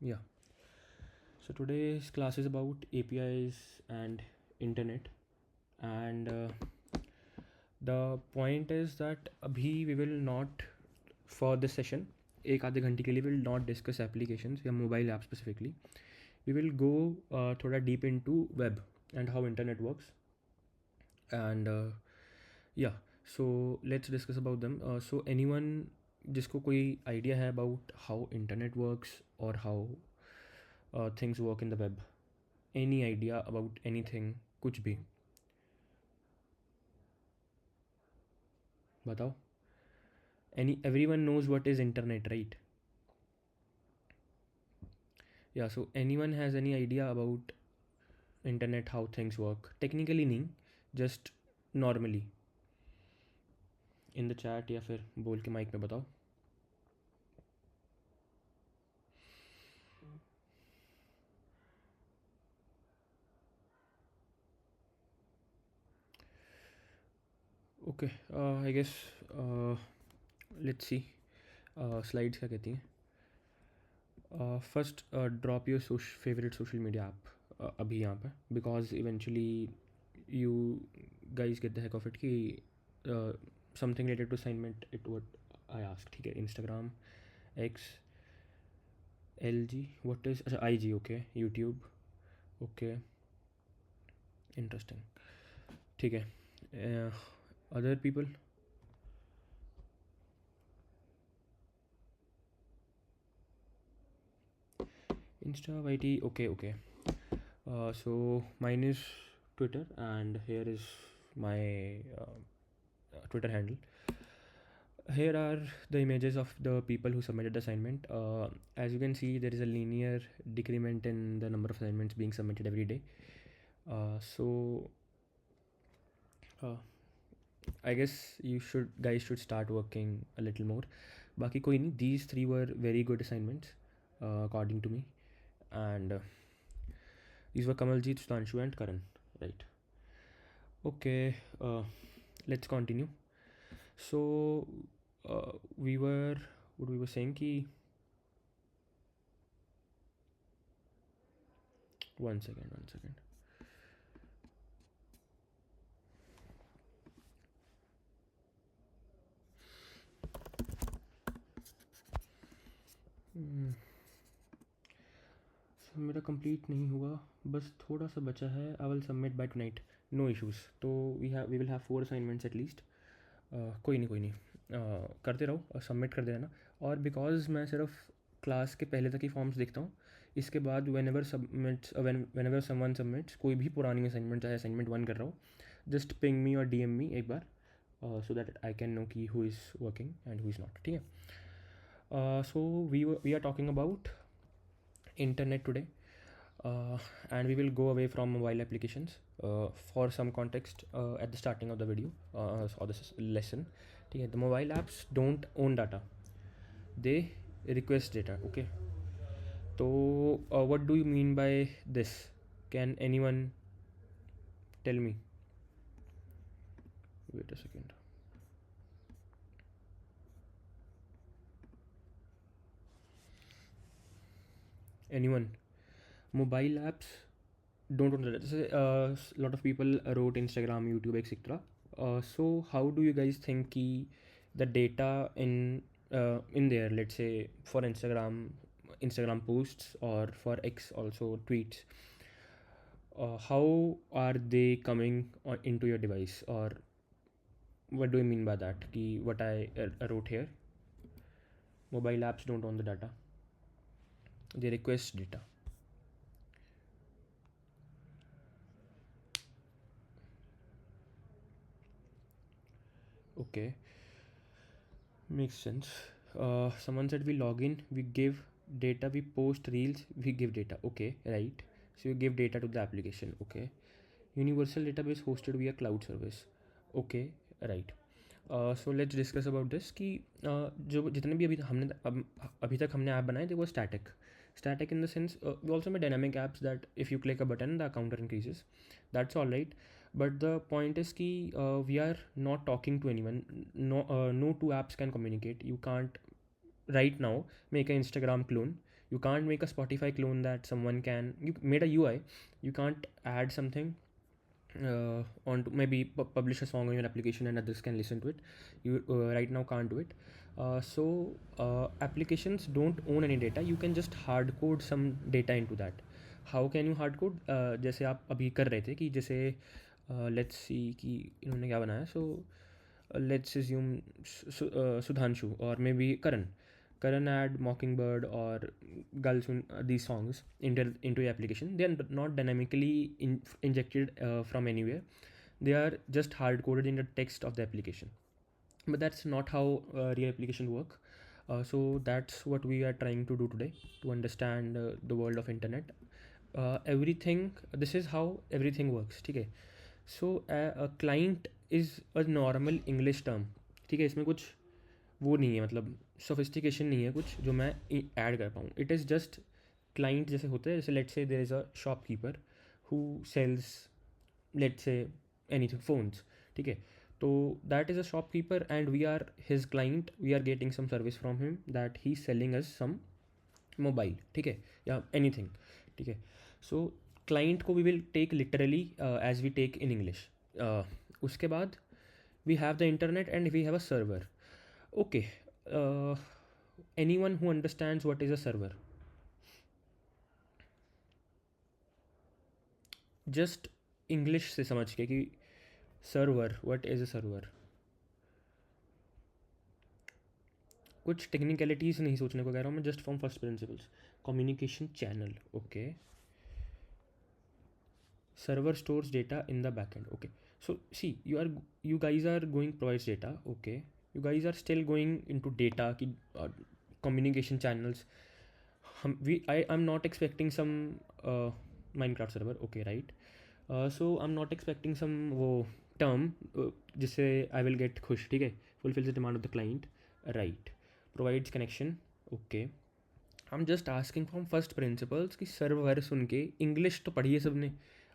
Yeah. So today's class is about APIs and internet, and the point is that abhi we will not, for this session, एक आधे घंटे के लिए will not discuss applications या mobile app specifically. We will go थोड़ा deep into web and how internet works, and yeah. So let's discuss about them. So anyone जिसको कोई idea है about how internet works or how things work in the web, any idea about anything, कुछ भी बताओ. Everyone knows what is internet, right? Yeah, so anyone has any idea about internet, how things work? Technically नहीं, just normally, in the chat या फिर बोल के mic में बताओ. Okay, I guess let's see. Slides क्या कहती हैं? First, drop your favorite social media app अभी यहाँ पे, because eventually you guys get the heck of it कि something related to assignment, it what I asked. ठीक है, Instagram, X, LG, what is अच्छा IG, okay, YouTube, okay, interesting. ठीक है, other people. Insta, YT, okay. So mine is Twitter, and here is my Twitter handle. Here are the images of the people who submitted the assignment. As you can see, there is a linear decrement in the number of assignments being submitted every day. So I guess guys should start working a little more. Baki koi nahi, these three were very good assignments according to me, and these were Kamaljeet, Sutanshu, and Karan, right? Okay, let's continue. So we were saying ki, one second. So मेरा complete नहीं हुआ, बस थोड़ा सा बचा है. I will submit by tonight, no issues. तो we will have 4 assignments at least. कोई नहीं, करते रहो, सबमिट कर देना. और बिकॉज मैं सिर्फ क्लास के पहले तक ही फॉर्म्स देखता हूँ, इसके बाद वेन एवर समवन सबमिट्स कोई भी पुरानी असाइनमेंट, चाहे असाइनमेंट 1 कर रहा हो, जस्ट पिंग मी और DM मी एक बार, so that I can know कि who is working and who is not. ठीक है. So we are talking about internet today, and we will go away from mobile applications for some context at the starting of the video or this lesson. Okay, the mobile apps don't own data, they request data. Okay, so what do you mean by this? Can anyone tell me? Wait a second. Anyone? Mobile apps don't own data. A lot of people wrote Instagram, YouTube, etc. So how do you guys think the data in there, let's say for Instagram posts, or for X also tweets, how are they coming into your device? Or what do you mean by that? What I wrote here, mobile apps don't own the data, they request data. Okay, makes sense. Someone said we log in, we give data, we post reels, we give data. Okay, right. So you give data to the application. Okay. Universal database hosted via cloud service. Okay, right. So let's discuss about this कि जो जितने भी अभी तक हमने app बनाए थे वो static in the sense we also made dynamic apps that if you click a button the counter increases. That's all right. But the point is कि we are not talking to anyone. No two apps can communicate. You can't right now make an Instagram clone. You can't make a Spotify clone that someone can. You made a UI. You can't add something on to maybe publish a song on your application and others can listen to it. You right now can't do it. Applications don't own any data. You can just hard code some data into that. How can you hard code? जैसे आप अभी कर रहे थे कि जैसे let's see कि इन्होंने क्या बनाया. सो let's assume Sudhanshu or maybe Karan add Mockingbird or Galsun, these songs into your application. They are not dynamically injected from anywhere. They are just hard coded in the text of the application. But that's not how real application work. So that's what we are trying to do today to understand the world of internet. Everything. This is how everything works. ठीक है. So client is a normal English term. ठीक है, इसमें कुछ वो नहीं है, मतलब सोफिस्टिकेशन नहीं है कुछ जो मैं ऐड कर पाऊँ. इट इज़ जस्ट क्लाइंट जैसे होते हैं. जैसे let's say there is a shopkeeper who sells let's say anything phones. ठीक है, तो that is a shopkeeper and we are his client. We are getting some service from him that he selling us some mobile. ठीक है, या anything. ठीक है, so client को we will take literally as we take in English. उसके बाद we have the internet and we have a server. Okay, anyone who understands what is a server? Just English से समझ के कि server, what is a server. कुछ technicalities नहीं सोचने को कह रहा हूँ मैं, just from first principles. Communication channel. Okay, server stores data in the backend. Okay, so see, you guys are going provides data. Okay, you guys are still going into data ki communication channels. I'm not expecting some Minecraft server. Okay, right. So I'm not expecting some वो term जिससे I will get खुश. ठीक है, fulfills the demand of the client. Right, provides connection. Okay, I'm just asking from first principles कि server सुन के English तो पढ़ी है सबने.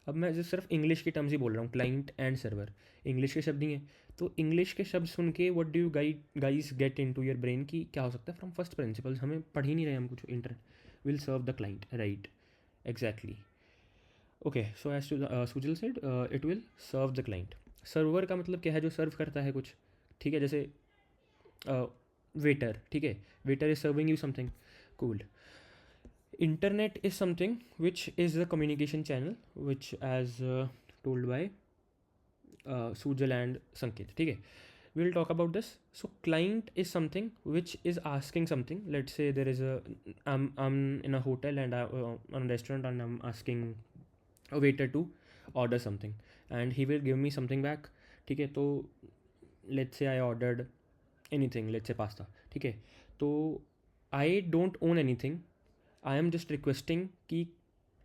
अब मैं जो सिर्फ इंग्लिश के टर्म्स ही बोल रहा हूँ. क्लाइंट एंड सर्वर इंग्लिश के शब्द ही हैं. तो इंग्लिश के शब्द सुन के what do you guys get into your brain की क्या हो सकता है फ्रॉम फर्स्ट प्रिंसिपल्स. हमें पढ़ ही नहीं रहे हम कुछ. Internet will serve the client. Right, exactly. Okay, so as to Sujal said it will serve the client. Server का मतलब क्या है? जो सर्व करता है कुछ. ठीक है, जैसे वेटर. ठीक है, waiter is serving you something. Cool. Internet is something which is the communication channel which as told by Sujal and Sanket. ठीक है, we'll talk about this. So client is something which is asking something. Let's say there is I'm in a hotel and on a restaurant and I'm asking a waiter to order something and he will give me something back. ठीक है, तो let's say I ordered anything, let's say pasta. ठीक है, तो I don't own anything. I am just requesting कि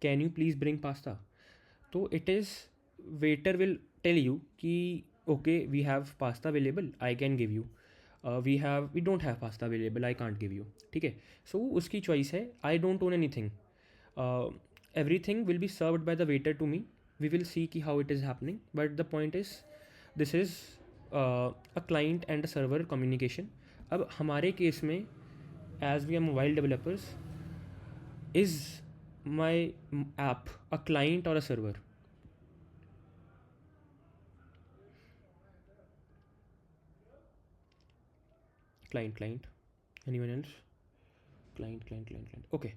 can you please bring pasta. तो it is waiter will tell you कि okay we have pasta available, I can give you. We don't have pasta available, I can't give you. ठीक है, so उसकी choice है. I don't own anything. Everything will be served by the waiter to me. We will see कि how it is happening. But the point is this is a client and a server communication. अब हमारे case में as we are mobile developers, is my app a client or a server? Client. Anyone else? Client. Okay,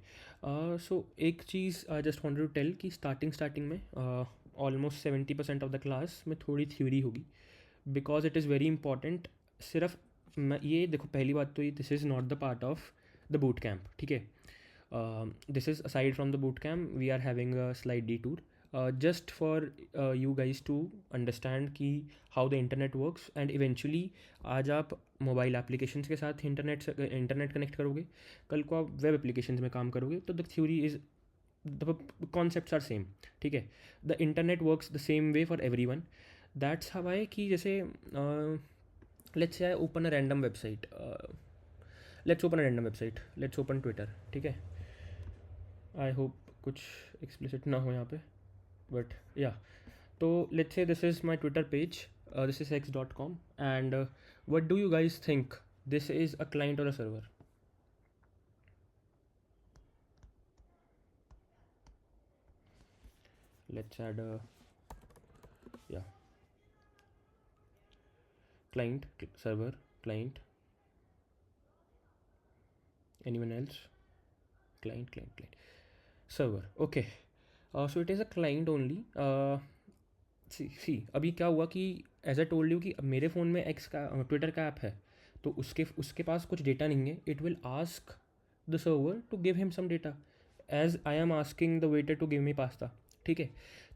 so एक चीज़ I just wanted to tell कि starting में almost 70% of the class में थोड़ी theory होगी because it is very important. सिर्फ ये देखो, पहली बात तो ये this is not the part of the boot camp. ठीक है, this is aside from the bootcamp. We are having a slight detour just for you guys to understand कि how the internet works and eventually आज आप mobile applications के साथ internet connect करोगे, कल को आप वेब एप्लीकेशंस में काम करोगे, तो the theory is the concepts are same. ठीक है, the internet works the same way for every one. That's how I कि जैसे let's say I open a random website. Let's open Twitter. ठीक है, आई होप कुछ explicit ना हो यहाँ पे, बट या. तो लेट्स से this is my Twitter page. This is x.com and what do you guys think? This is a client or a server? let's add a yeah client server client. Anyone else? Client server. Okay, so it is a client only. सी अभी क्या हुआ कि as I told you कि अब मेरे phone में x का Twitter का ऐप है, तो उसके पास कुछ डेटा नहीं है. It will ask the server to give him some data as I am asking the waiter to give me pasta. ठीक है,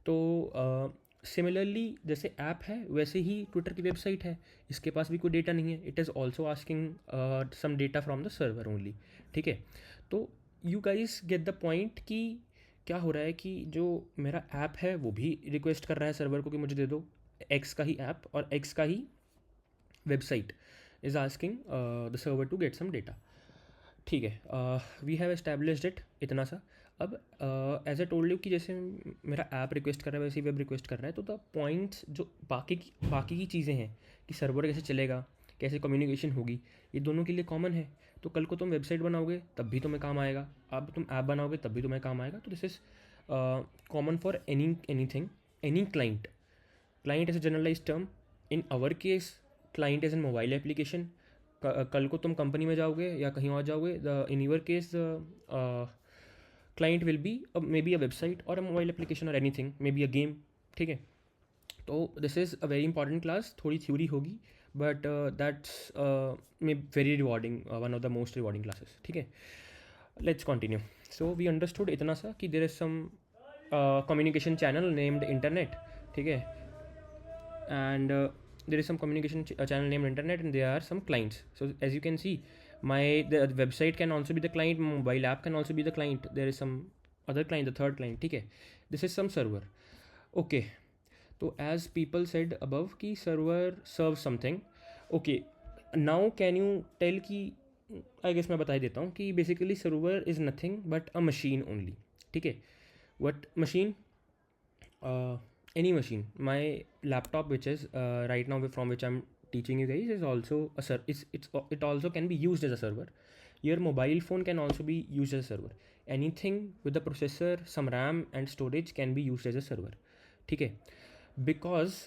तो सिमिलरली जैसे ऐप है वैसे ही ट्विटर की वेबसाइट है, इसके पास भी कोई डेटा नहीं है. It is also asking some data from the server only. ठीक है, तो you guys get the point कि क्या हो रहा है कि जो मेरा ऐप है वो भी रिक्वेस्ट कर रहा है सर्वर को कि मुझे दे दो एक्स का ही ऐप, और एक्स का ही website is asking the server to get some data. ठीक है, वी हैव एस्टैब्लिश्ड इट इतना सा. अब एज ए टोल्ड यू कि जैसे मेरा ऐप रिक्वेस्ट कर रहा है वैसे ही वेब रिक्वेस्ट कर रहा है, तो द पॉइंट्स जो बाकी की चीज़ें हैं कि सर्वर कैसे चलेगा, कैसे कम्युनिकेशन होगी, ये दोनों के लिए कॉमन है. तो कल को तुम वेबसाइट बनाओगे तब भी तुम्हें काम आएगा, अब तुम ऐप बनाओगे तब भी तुम्हें काम आएगा. तो this is common for anything, any client. Client is a generalize term. In our case client is an mobile application. कल को तुम कंपनी में जाओगे या कहीं और जाओगे, the in your case client will be may be a website और अ मोबाइल एप्लीकेशन और anything, may be a game. ठीक है, तो this is a very important class. थोड़ी थ्योरी होगी but that's may very rewarding, one of the most rewarding classes. ठीक है, let's continue. So we understood इतना सा कि there is some communication channel named internet. ठीक है, and there is some communication channel named internet, and there are some clients. So as you can see, the website can also be the client, mobile app can also be the client, there is some other client, the third client. ठीक है, this is some server. Okay, तो as people said above कि server serves something. Okay, now can you tell कि I guess मैं बता ही देता हूँ कि basically server is nothing but a machine only. ठीक है, what machine? Any machine. My laptop, which is right now from which I'm teaching you guys, is also a it also can be used as a server. Your mobile phone can also be used as a server. Anything with the processor, some RAM and storage can be used as a server. ठीक है, because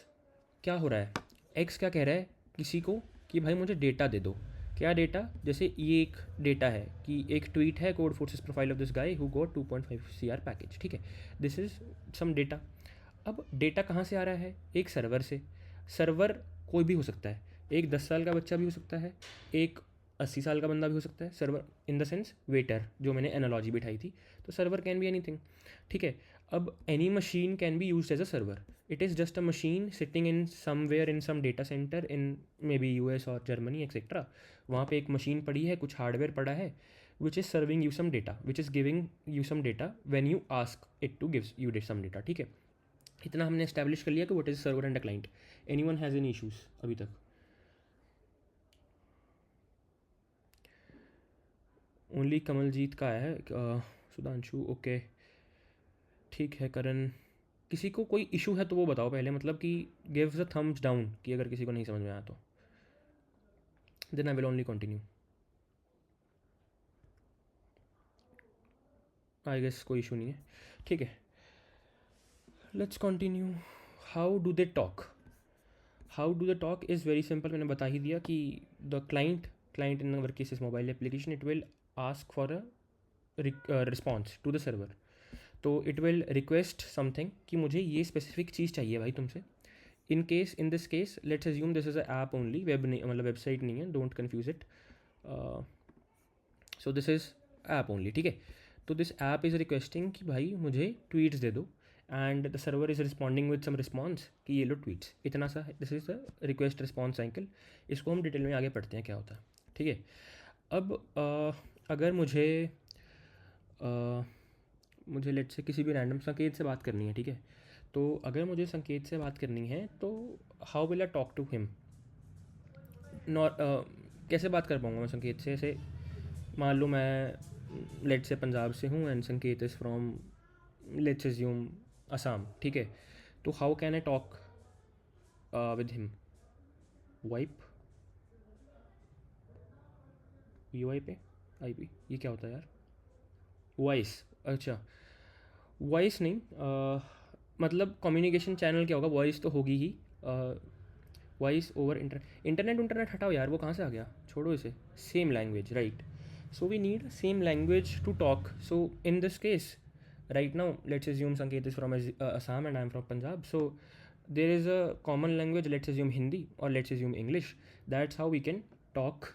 क्या हो रहा है, x क्या कह रहा है किसी को कि भाई मुझे डेटा दे दो. क्या डेटा? जैसे ये एक डेटा है कि एक ट्वीट है, code forces profile of this guy who got 2.5 CR package. ठीक है, दिस इज़ सम डेटा. अब डेटा कहाँ से आ रहा है? एक सर्वर से. सर्वर कोई भी हो सकता है, एक 10 साल का बच्चा भी हो सकता है, एक 80 साल का बंदा भी हो सकता है. Server in the sense waiter, जो मैंने एनालॉजी बिठाई थी. तो सर्वर कैन बी एनीथिंग. ठीक है, अब any machine can be use as a server. It is just a machine sitting in somewhere in some data center in may be US और Germany etcetera. वहाँ पे एक मशीन पड़ी है, कुछ हार्डवेयर पड़ा है, which is serving you some data, which is giving you some data when you ask it to gives you some data. ठीक है, इतना हमने एस्टैब्लिश कर लिया कि what is server and a client. Anyone has any issues अभी तक? Only Kamaljeet का है. सुधांशु ओके, ठीक है. करण, किसी को कोई इशू है तो वो बताओ पहले, मतलब कि गिव्स अ थम्स डाउन कि अगर किसी को नहीं समझ में आया तो. Then I will only continue. I guess कोई इशू नहीं है. ठीक है, let's continue. How do they talk? How do the talk is very simple. मैंने बता ही दिया कि the client in our case is mobile application. It will ask for a response to the server. तो इट विल रिक्वेस्ट समथिंग कि मुझे ये specific चीज़ चाहिए भाई तुमसे. In this case let's assume this is a app only, web नहीं, मतलब वेबसाइट नहीं है, don't confuse it. So this is app only. ठीक है, तो दिस ऐप इज़ रिक्वेस्टिंग कि भाई मुझे ट्वीट्स दे दो, and the server is responding with some response कि ये लो ट्वीट्स. इतना सा है. This is the request response cycle. इसको हम डिटेल में आगे पढ़ते हैं क्या होता है. ठीक है, अब अगर मुझे लेट से किसी भी रैंडम संकेत से बात करनी है. ठीक है, तो अगर मुझे संकेत से बात करनी है तो how will I talk to him? कैसे बात कर पाऊँगा मैं संकेत से? ऐसे मान लो मैं लेट से पंजाब से हूँ एंड संकेत is from let's assume Assam. ठीक है, तो how can I talk with him? Wipe UIP IP, ये क्या होता है यार? वॉइस. अच्छा, वॉइस नहीं, मतलब कम्युनिकेशन चैनल क्या होगा, वॉइस तो होगी ही, वॉइस ओवर इंटरनेट हटाओ यार, वो कहाँ से आ गया, छोड़ो इसे. Same language, right. So we need same language to talk. So in this case right now let's assume Sanket is from Assam and I'm from Punjab, so there is a common language, let's assume Hindi or let's assume English. That's how we can talk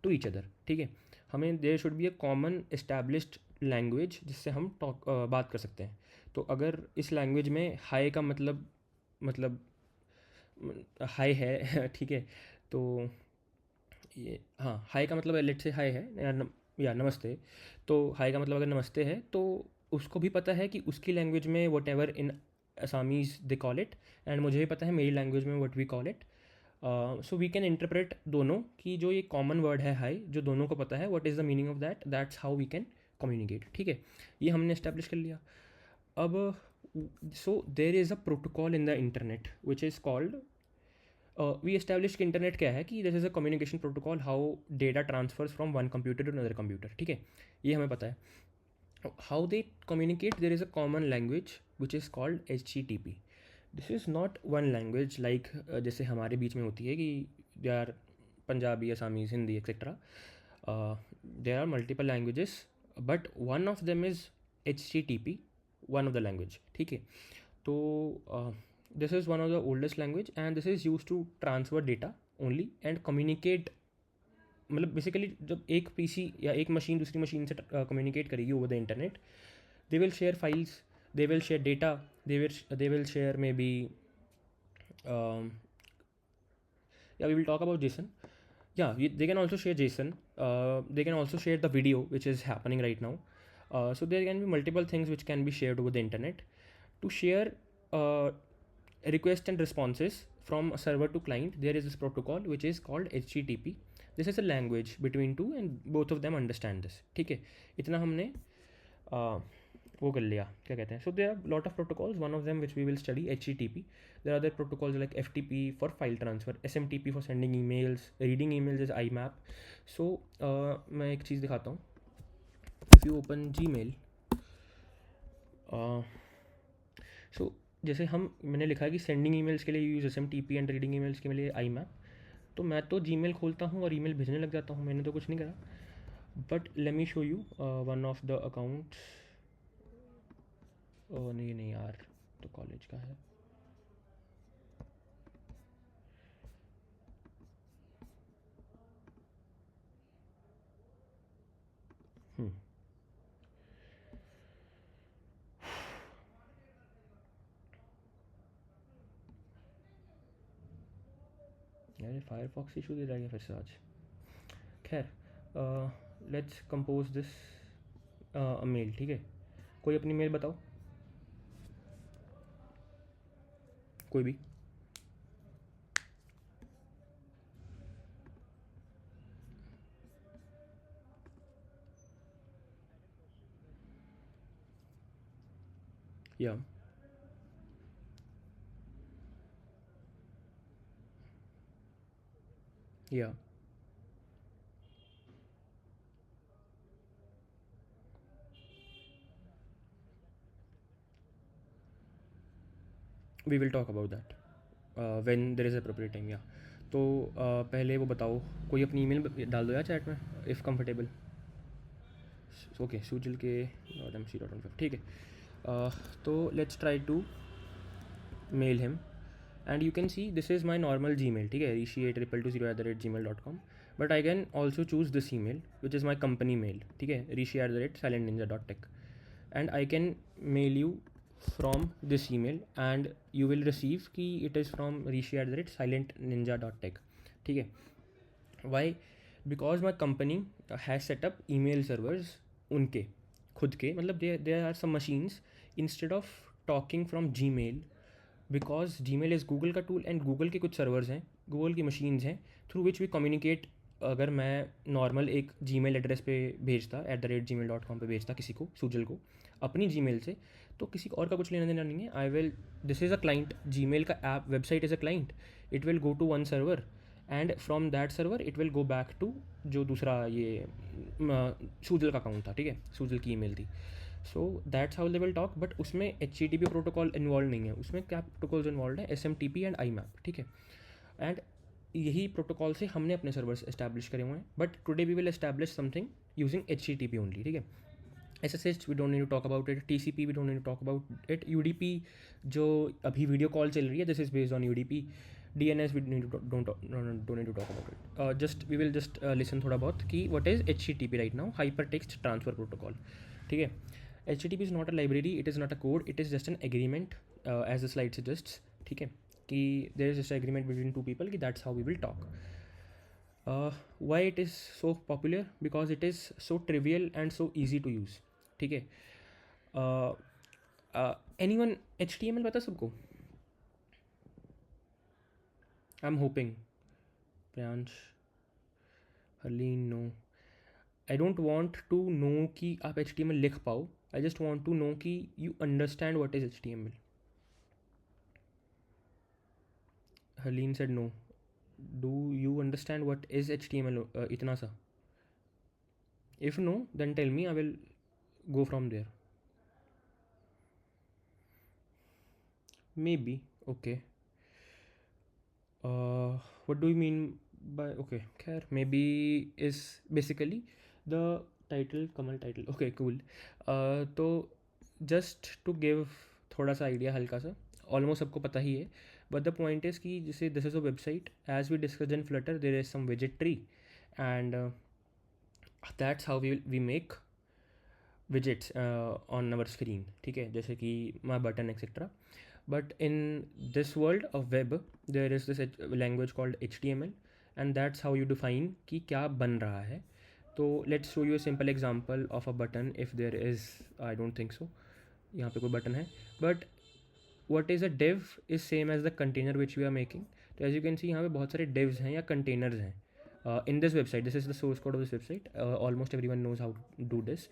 to each other. ठीक है, हमें there should be a common established language जिससे हम बात कर सकते हैं. तो अगर इस लैंग्वेज में हाय का मतलब हाय है ठीक है, तो ये हाँ हाय का मतलब लेट से हाय है या नमस्ते. तो हाय का मतलब अगर नमस्ते है तो उसको भी पता है कि उसकी लैंग्वेज में whatever in Assamese they call it, and मुझे भी पता है मेरी लैंग्वेज में what we call it. So we can interpret दोनों की जो ये कॉमन वर्ड है हाई, जो दोनों को पता है what is the meaning of that, that's how we can communicate. ठीक है, ये हमने इस्टेब्लिश कर लिया. अब so there is a protocol in the internet which is called, we establish कि इंटरनेट क्या है, कि this is a communication protocol how data transfers from one computer to another computer. ठीक है, ये हमें पता है. How they communicate, there is a common language which is called HTTP. This is not one language like जैसे हमारे बीच में होती है कि they are Punjabi, Assamese, Hindi etcetera. There are multiple languages but one of them is HTTP, one of the language. ठीक है, तो this is one of the oldest language and this is used to transfer data only and communicate. मतलब basically जब एक PC या एक machine दूसरी machine से कम्युनिकेट करेगी over the internet, they will share files, they will share data, they will share maybe या we will talk about JSON. या they can also share JSON, they can also share the video which is happening right now. So there can be multiple things which can be shared over the internet. To share requests and responses from a server to client, there is this protocol which is called HTTP. This is a language between two and both of them understand this. ठीक है, इतना हमने वो कर लिया, क्या कहते हैं. So there are lot of protocols, one of them which we will study, HTTP. There are other protocols like FTP for file transfer, SMTP for sending emails, reading emails is IMAP. So मैं एक चीज़ दिखाता हूँ. If you open Gmail, so जैसे मैंने लिखा है कि sending emails के लिए use SMTP and reading emails के लिए IMAP. तो मैं तो Gmail खोलता हूँ और ईमेल भेजने लग जाता हूँ, मैंने तो कुछ नहीं करा. But let me show you one of the accounts. नहीं यार, तो कॉलेज का है. यार फायरफॉक्स इशू दे रहा है फिर से आज. खैर, लेट्स कंपोज दिस मेल. ठीक है, कोई अपनी मेल बताओ, कोई भी. या we will talk about that when there is appropriate time. या तो पहले वो बताओ, कोई अपनी ईमेल डाल दो यार चैट में इफ़ कंफर्टेबल. ओके, सुजल के .mc.15. ठीक है, तो let's try to mail him and you can see this is my normal Gmail. ठीक है, rishi8220@gmail.com. but I can also choose this email which is my company mail. ठीक है, rishi@silentninja.tech, and I can mail you from this email and you will receive कि it is from rishi@silentninja.tech. ठीक है, why? because my company has set up email servers उनके खुद के, मतलब there are some machines instead of talking from Gmail, because Gmail is Google का tool and Google के कुछ सर्वर्स हैं, गूगल की मशीन्स हैं थ्रू विच वी कम्युनिकेट. अगर मैं नॉर्मल एक Gmail एड्रेस पे भेजता @gmail.com पे भेजता किसी को, सुजल को, अपनी Gmail से, तो किसी और का कुछ लेना देना नहीं है. I will, this is a client, Gmail का app website is a client, it will go to one server and from that server it will go back to जो दूसरा ये सुजल का अकाउंट था. ठीक है, सुजल की ईमेल थी. So that's how they will talk, but उसमें HTTP प्रोटोकॉल इन्वॉल्व नहीं है, उसमें क्या प्रोटोकॉल्स इन्वॉल्व है, SMTP एंड IMAP, ठीक है। एंड यही प्रोटोकॉल से हमने अपने सर्वर्स इस्टेब्लिश करे हुए हैं, but today we will establish something using HTTP only, ठीक है। SSH we don't need to talk about it, TCP we don't need to talk about it, UDP जो अभी वीडियो कॉल चल रही है this is based on UDP, DNS we don't need to talk about it, just we will just listen थोड़ा बहुत कि what is HTTP right now, hyper text transfer protocol, ठीक है। HTTP is not a library, it is not a code, it is just an agreement as the slide suggests, ठीक है, कि there is just agreement between two people कि that's how we will talk. Why it is so popular? Because it is so trivial and so easy to use, ठीक है. Anyone HTML पता सबको? I'm hoping. Priyansh, Harleen, no. I don't want to know कि आप HTML लिख पाओ. I just want to know कि you understand what is HTML. Harleen said no. Do you understand what is HTML? इतना सा. If no, then tell me. I will go from there. Maybe. Okay. What do you mean by okay? Khair, maybe is basically the title, Kamal title. Okay, cool. तो just to give थोड़ा सा idea हल्का सा, almost सबको पता ही है, but the point is कि जैसे this is a website, as we discussed in Flutter there is some विजेट tree and that's how we make widgets on our screen, ठीक है, जैसे कि my button etcetera. But in this world of web, there is this language called HTML, and that's how you define कि क्या बन रहा है. तो let's show you a simple example of a button if there is. I don't think so. यहाँ पे कोई button है, but what is a div is same as the container which we are making. तो as you can see यहाँ पे बहुत सारे divs हैं या containers हैं. In this website, this is the source code of this website. Almost everyone knows how to do this.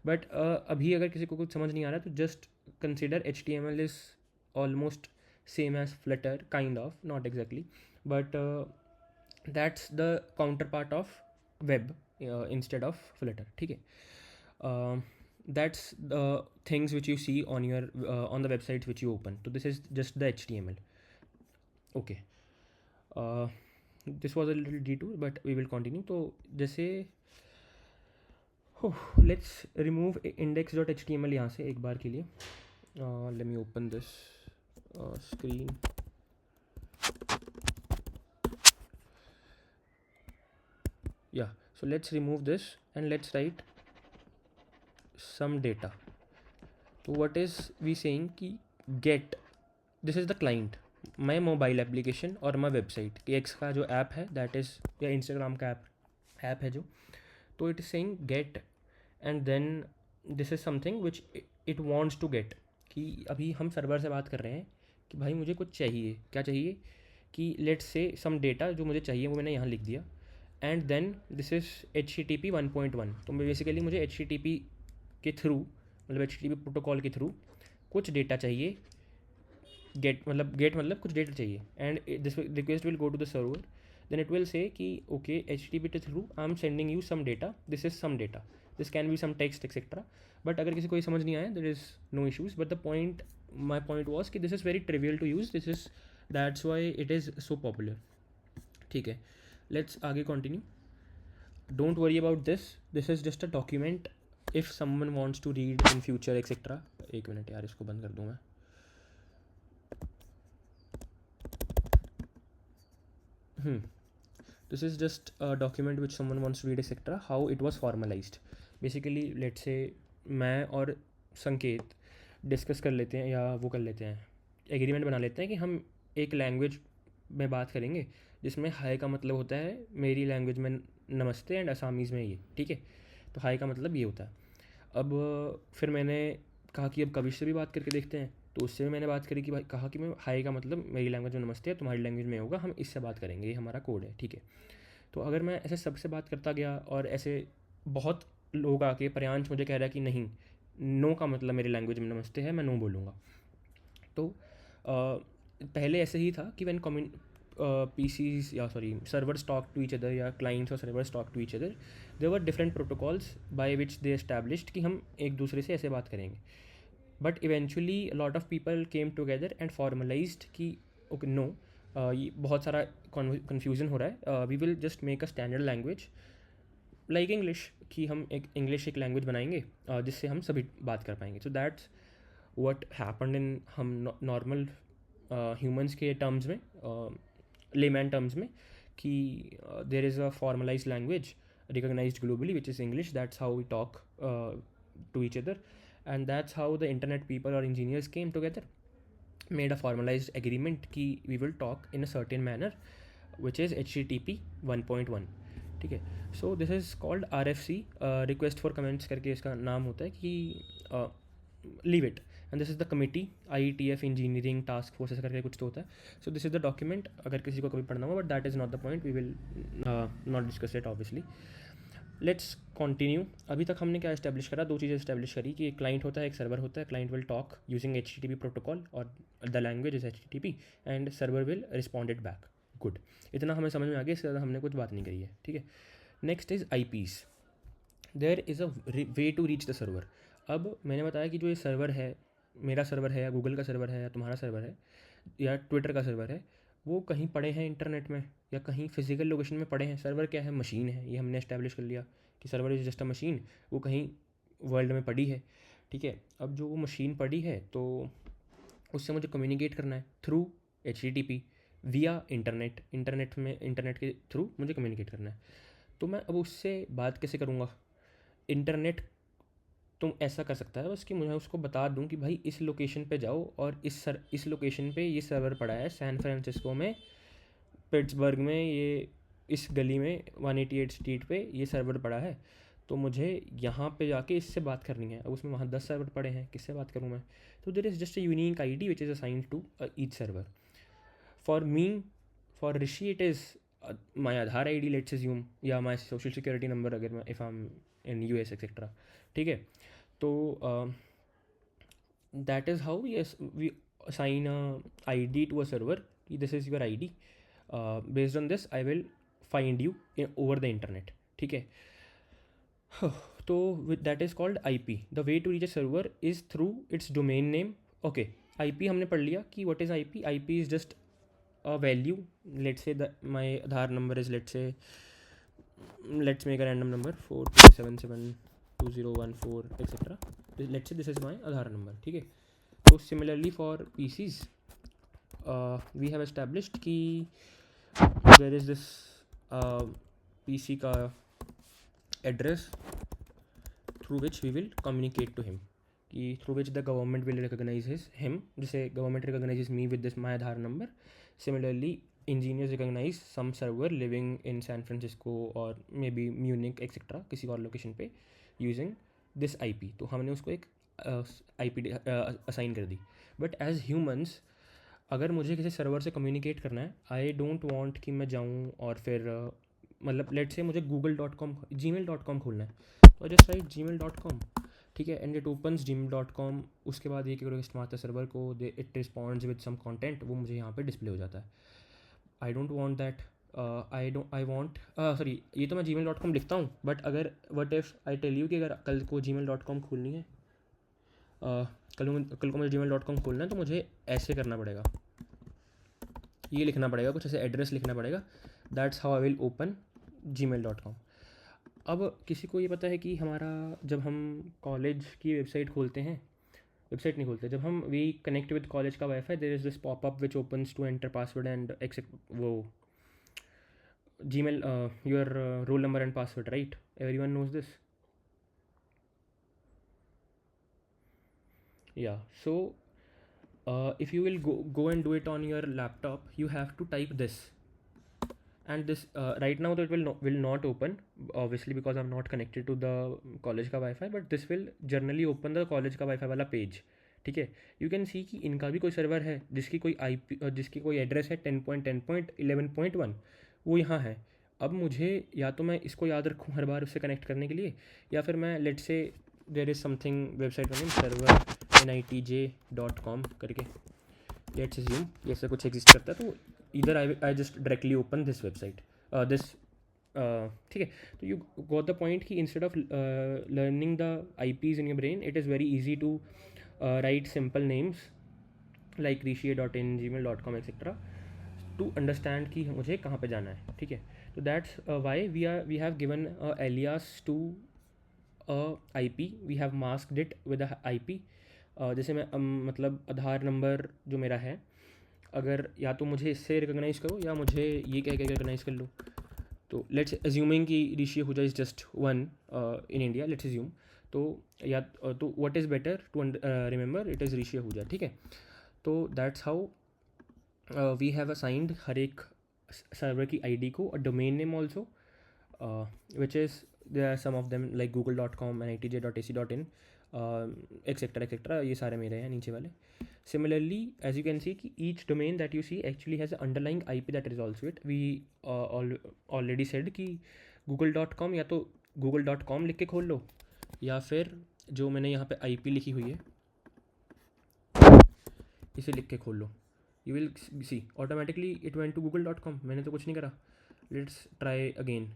But अभी अगर किसी को कुछ समझ नहीं आ रहा तो just consider HTML is almost same as Flutter, kind of, not exactly, but that's the counterpart of web instead of Flutter, ठीक है. That's the things which you see on your on the websites which you open. So this is just the HTML. Okay. This was a little detour, but we will continue. तो जैसे let's remove index.html यहाँ से एक बार के लिए. Let me open this screen. Yeah, so let's remove this and let's write some data. So what is we saying कि get, this is the client, my mobile application और my website कि X का जो app है that is, या Instagram का app है जो, तो it is saying get and then this is something which it wants to get. कि अभी हम सर्वर से बात कर रहे हैं कि भाई मुझे कुछ चाहिए, क्या चाहिए कि लेट्स से सम डेटा जो मुझे चाहिए वो मैंने यहाँ लिख दिया, and then this is HTTP 1.1. तो बेसिकली मुझे HTTP के थ्रू, मतलब HTTP प्रोटोकॉल के थ्रू कुछ डेटा चाहिए, गेट मतलब कुछ डेटा चाहिए, and this request will go to the server, then it will say कि ओके HTTP के through I am sending you some data, this is some data, this can be some text etcetera. But अगर किसी को ये समझ नहीं आया there is no issues, but the point, my point was कि this is very trivial to use, this is that's why it is so popular, ठीक है. लेट्स आगे continue. Don't worry about this is just a document if someone wants to read in future etcetera. एक minute यार, इसको बंद कर दूँ मैं. This is just a document which someone wants to read etc. How it was formalized. Basically let's say मैं और संकेत डिस्कस कर लेते हैं, या वो कर लेते हैं, एग्रीमेंट बना लेते हैं कि हम एक लैंग्वेज में बात करेंगे जिसमें हाय का मतलब होता है मेरी लैंग्वेज में नमस्ते एंड असामीज़ में ये, ठीक है. तो हाय का मतलब ये होता है. अब फिर मैंने कहा कि अब कविश से भी बात करके देखते हैं, तो उससे भी मैंने बात करी कि भाई कहा कि मैं हाय का मतलब मेरी लैंग्वेज में नमस्ते है, तुम्हारी लैंग्वेज में होगा, हम इससे बात करेंगे, ये हमारा कोड है, ठीक है. तो अगर मैं ऐसे सबसे बात करता गया और ऐसे बहुत लोग आके, प्रियांश मुझे कह रहा है कि नहीं, नो का मतलब मेरी लैंग्वेज में नमस्ते है, मैं नो बोलूँगा. तो पहले ऐसे ही था कि व्हेन PCs या servers talk to each other या clients और servers talk to each other, there were different protocols by which they established कि हम एक दूसरे से ऐसे बात करेंगे. But eventually a lot of people came together and formalized कि okay no, ये बहुत सारा confusion हो रहा है, we will just make a standard language like English कि हम एक English एक language बनाएंगे जिससे हम सभी बात कर पाएंगे. So that's what happened in हम normal humans के terms में, layman terms में कि there is a formalized language recognized globally which is English. That's how we talk to each other, and that's how the internet people or engineers came together, made a formalized agreement कि we will talk in a certain manner which is HTTP 1.1. ठीक है. So this is called RFC, request for comments करके इसका नाम होता है कि leave it, and this is the committee IETF engineering task force ऐसा करके कुछ तो होता है. So this is the document अगर किसी को कभी पढ़ना हो, but that is not the point, we will not discuss it obviously. Let's continue. अभी तक हमने क्या इस्टेब्लिश करा, दो चीज़ें इस्टेब्लिश करी कि एक क्लाइंट होता है, एक सर्वर होता है. Client will talk using HTTP protocol और the language is HTTP and server will respond it back. Good, इतना हमें समझ में आ गया, इससे ज़्यादा हमने कुछ बात नहीं करी है. ठीक है. Next is IPs. There is a way to reach the server. अब मैंने बताया कि जो ये सर्वर है, मेरा सर्वर है या गूगल का सर्वर है या तुम्हारा सर्वर है या ट्विटर का सर्वर है, वो कहीं पड़े हैं इंटरनेट में या कहीं फिजिकल लोकेशन में पड़े हैं. सर्वर क्या है? मशीन है. ये हमने इस्टेब्लिश कर लिया कि server is just a machine, वो कहीं वर्ल्ड में पड़ी है. ठीक है. अब जो वो मशीन पड़ी है तो उससे मुझे कम्युनिकेट करना है थ्रू HTTP विया इंटरनेट के थ्रू मुझे कम्युनिकेट करना है. तो मैं अब उससे बात कैसे करूँगा? इंटरनेट तुम ऐसा कर सकता है बस कि मुझे उसको बता दूं कि भाई इस लोकेशन पे जाओ और इस लोकेशन पे ये सर्वर पड़ा है, सैन फ्रांसिस्को में, पिट्सबर्ग में, ये इस गली में 188 स्ट्रीट पे ये सर्वर पड़ा है, तो मुझे यहाँ पे जाके इससे बात करनी है. अब उसमें वहाँ 10 सर्वर पड़े हैं, किससे बात करूँ मैं? तो there is just a unique ID which is assigned to each server. For me, for Rishi it is my Aadhaar ID let's assume, या माई सोशल सिक्योरिटी नंबर अगर मैं if I am in US etcetera. ठीक है. तो that is how we assign a ID to a server. This is your ID. Based on this I will find you over the internet. ठीक है. तो that is called IP. The way to reach a server is through its domain name. Okay, IP हमने पढ़ लिया कि what is IP. IP is just a value. Let's say that my Aadhaar number is, let's make a random number 42772014 etc. Let's say this is my Aadhaar number. ठीक है. तो similarly for PCs we have established कि there is this PC का address through which we will communicate to him, कि through which the government will recognize him, जैसे government recognizes me with this my Aadhaar number. Similarly engineers recognize some server living in San Francisco or maybe Munich etc. किसी और location पे using this IP. तो हमने उसको एक IP assign कर दी. But as humans अगर मुझे किसी सर्वर से कम्युनिकेट करना है, आई डोंट वांट कि मैं जाऊँ और फिर मतलब लेट्स से मुझे google.com gmail.com खोलना है, तो जस्ट राइट gmail.com. ठीक है. And it opens gmail.com. उसके बाद ये रिक्वेस्ट मारता है सर्वर को, it responds with some content, वो मुझे यहाँ पे डिस्प्ले हो जाता है. I don't want that. I want ये तो मैं gmail.com लिखता हूँ, बट अगर what if I tell you कि अगर कल को gmail.com खोलनी है, कल को मुझे gmail.com खोलना है, तो मुझे ऐसे करना पड़ेगा, ये लिखना पड़ेगा, कुछ ऐसे एड्रेस लिखना पड़ेगा. That's how I will open gmail.com. अब किसी को ये पता है कि हमारा जब हम कॉलेज की वेबसाइट खोलते हैं, वेबसाइट नहीं खोलते, जब हम वी कनेक्ट विद कॉलेज का wifi, there is this popup which opens to enter password and accept वो Gmail your roll number and password, right? Everyone knows this. Yeah. So if you will go and do it on your laptop, you have to type this, and this right now that will not open obviously because I'm not connected to the college का Wi-Fi, but this will generally open the college का Wi-Fi वाला page. ठीक है. You can see कि इनका भी कोई server है जिसकी कोई IP जिसकी कोई एड्रेस है 10.10.11.1, वो यहाँ है. अब मुझे या तो मैं इसको याद रखूँ हर बार उससे कनेक्ट करने के लिए, या फिर मैं let's say there is something website का नेम server nitj.com करके, लेट्स अज्यूम ये ऐसा कुछ एग्जिस्ट करता है, तो इधर I just directly open this website this ठीक है. तो यू गॉट द पॉइंट कि instead of learning the IPs in your brain, it is very easy to write simple names like rishi.in, gmail.com etcetera to understand कि मुझे कहाँ पे जाना है. ठीक है. तो that's why we have given alias to IP. We have masked it with a IP. जैसे मैं मतलब आधार नंबर जो मेरा है, अगर या तो मुझे इससे रिकोगनाइज़ करो या मुझे ये कह के रिकोगनाइज़ कर लो. तो लेट्स अज्यूमिंग कि Rishi Ahuja is just one in India, let's assume. तो या तो what is better to remember, it is Rishi Ahuja. ठीक है. तो that's how we have assigned हर एक सर्वर की ID को a domain name also, which is there are some of them like google.com, nitj.ac.in, etcetera etcetera. ये सारे मेरे हैं नीचे वाले. Similarly, as you can see कि each domain that you see actually has an underlying IP that is also it. We already said कि google.com या तो google.com लिख के खोल लो, या फिर जो मैंने यहाँ पे IP लिखी हुई है इसे लिख के खोल लो. You will see automatically it went to google.com. मैंने तो कुछ नहीं करा. Let's try again.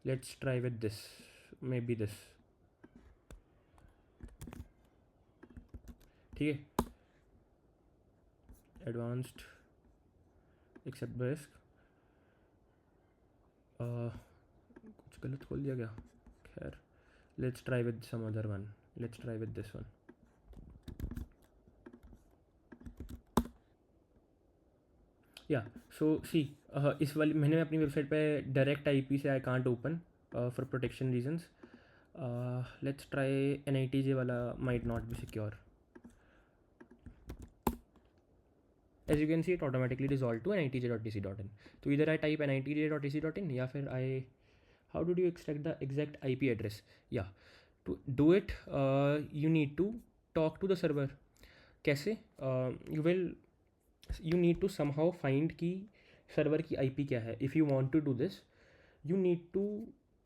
Let's try with this. Maybe this. ठीक है. Advanced except risk. कुछ गलत खोल दिया क्या? खैर, let's try with some other one. Let's try with this one. या सो सी इस वाली मैंने अपनी वेबसाइट पे डायरेक्ट IP से I can't open for protection reasons. Let's try NITJ वाला might not be secure. As you can see, it automatically resolved to nitj.ac.in. तो इधर I type nitj.ac.in या फिर how did you extract the exact IP address? Yeah, to do it you need to talk to the server. कैसे? You need to somehow find कि server की IP क्या है. If you want to do this, you need to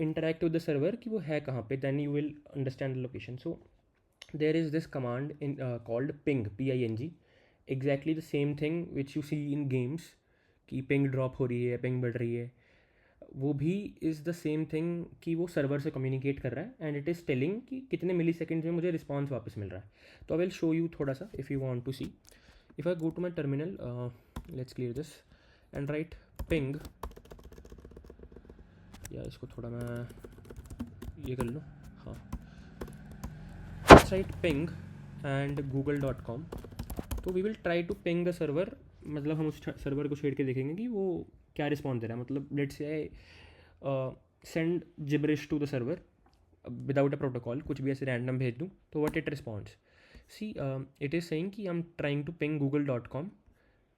interact with the server कि वो है कहाँ पे. Then you will understand the location. So there is this command in called ping, PING. Exactly the same thing which you see in games कि ping drop हो रही है, ping बढ़ रही है, वो भी इज़ द सेम थिंग कि वो सर्वर से कम्युनिकेट कर रहा है एंड इट इज़ टेलिंग कि कितने मिली सेकेंड्स में मुझे रिस्पॉन्स वापस मिल रहा है. तो आई विल शो यू थोड़ा सा if you want to see. If I go to my terminal, let's clear this and write ping, या इसको थोड़ा मैं ये कर लूँ. हाँ, राइट पिंग एंड google.com. तो we will try to ping the server. मतलब हम उस सर्वर को छेड़ के देखेंगे कि वो क्या रिस्पॉन्स दे रहा है. मतलब let's say send gibberish to the server without a protocol, कुछ भी ऐसे रैंडम भेज दूँ तो what it responds. See it is saying कि I am trying to ping google.com.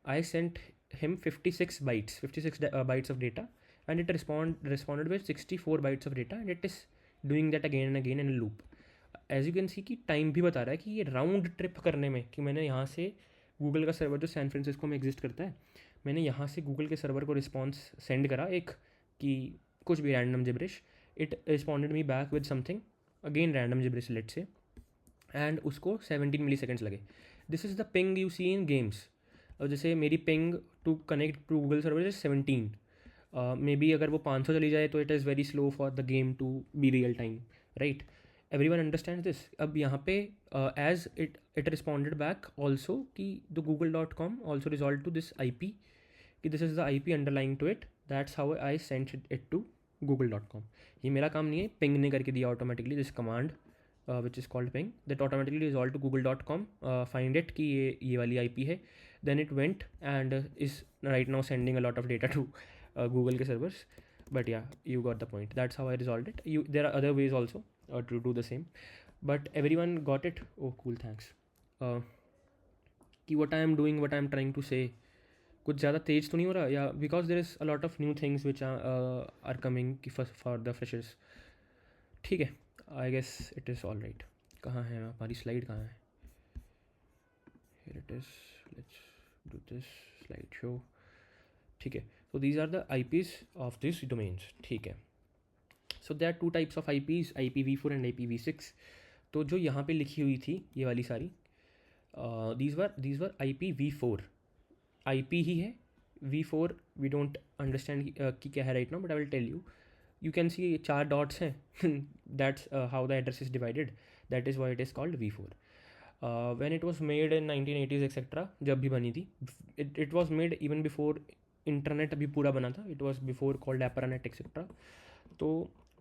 I sent him 56 bytes of data and it responded with 64 bytes of data and it is doing that again and again in a loop. As you can see कि time भी बता रहा है कि ये round trip करने में कि मैंने यहाँ से गूगल का सर्वर जो सैन फ्रांसिस्को में एग्जिस्ट करता है, मैंने यहाँ से गूगल के सर्वर को रिस्पॉन्स सेंड करा एक कि कुछ भी random gibberish. It responded me back with something again random gibberish let say, and उसको 17 मिली सेकेंड्स लगे. This is the ping you see in games. और जैसे मेरी ping to connect to Google server is 17. Maybe अगर वो 500 चली जाए तो it is very slow for the game to be real time, right. Everyone understand this. अब यहाँ पे as it responded back also कि the google.com also resolve to this IP कि this is the IP underlying to it. That's how I send it to google.com. ये मेरा काम नहीं है, पिंग ने करके दिया automatically. This command which is called ping that automatically resolve to google.com, find it कि ये वाली IP है. Then it went and is right now sending a lot of data to Google के servers. But yeah, you got the point. That's how I resolved it. There are other ways also to do the same, but everyone got it. Oh, cool, thanks. कि what I am doing, what I am trying to say, कुछ ज़्यादा तेज तो नहीं हो रहा या because there is a lot of new things which are coming for the freshers. ठीक है, I guess it is all right. कहाँ है हमारी स्लाइड, कहाँ है? Here it is. Let's do this slideshow. ठीक है. So these are the IPs of these domains. ठीक है. So there are two types of IPs, IPv4 and IPv6. तो जो यहाँ पे लिखी हुई थी ये वाली सारी, these were IPv4. IP ही है, V4 वी डोंट अंडरस्टैंड कि क्या है right now, but I will tell you. You can see 4 dots हैं. That's how the address is divided. That is why it is called V4. When it was made in 1980s etc., जब भी बनी थी, it was made even before internet अभी पूरा बना था. It was before called APRANET etc. तो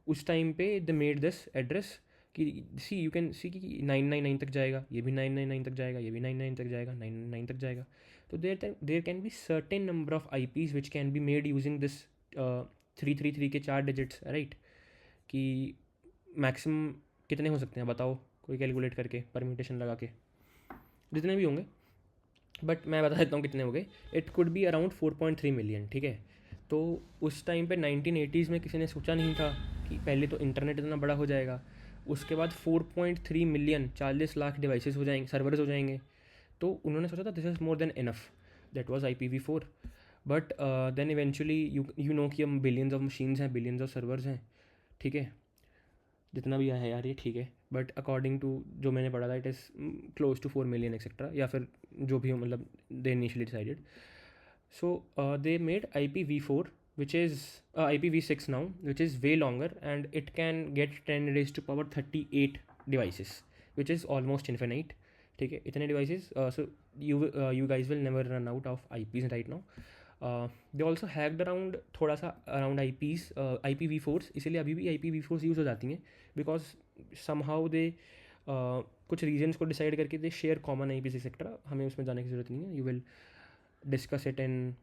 उस टाइम पे दे मेड दिस एड्रेस कि सी यू कैन सी कि 999 तक जाएगा, ये भी 999 तक जाएगा, ये भी 99 तक जाएगा, 999 तक जाएगा. तो there can be certain number of IPs which can be made using this 333 के 4 डिजिट्स राइट. कि मैक्सिमम कितने हो सकते हैं बताओ, कोई कैलकुलेट करके परम्यूटेशन लगा के, जितने भी होंगे, बट मैं बता देता हूँ कितने हो गए. It could be around 4.3 million. ठीक है. तो उस टाइम पे 1980s में किसी ने सोचा नहीं था कि पहले तो इंटरनेट इतना बड़ा हो जाएगा, उसके बाद 4.3 मिलियन 40 लाख डिवाइसेस हो जाएंगे, सर्वर्स हो जाएंगे. तो उन्होंने सोचा था this is more than enough. That was IPv4. But then eventually you know कि हम बिलियंस ऑफ मशीन्स हैं, बिलियंस ऑफ सर्वर्स हैं. ठीक है. जितना भी है यार ये ठीक है, बट अकॉर्डिंग टू जो मैंने पढ़ा था it is close to 4 million etcetera, या फिर जो भी हो, मतलब they initially decided. So they made IPv4, which is IPv6 now, which is way longer, and it can get 10 raised to power 38 devices, which is almost infinite. ठीक है, इतने devices. So you guys will never run out of IPs right now. They also hacked around थोड़ा सा around IPs, IPv4s. इसीलिए अभी भी IPv4s use हो जाती हैं, because somehow they कुछ रीजन्स को डिसाइड करके they share common IPs etcetera. हमें उसमें जाने की ज़रूरत नहीं है. You will discuss it in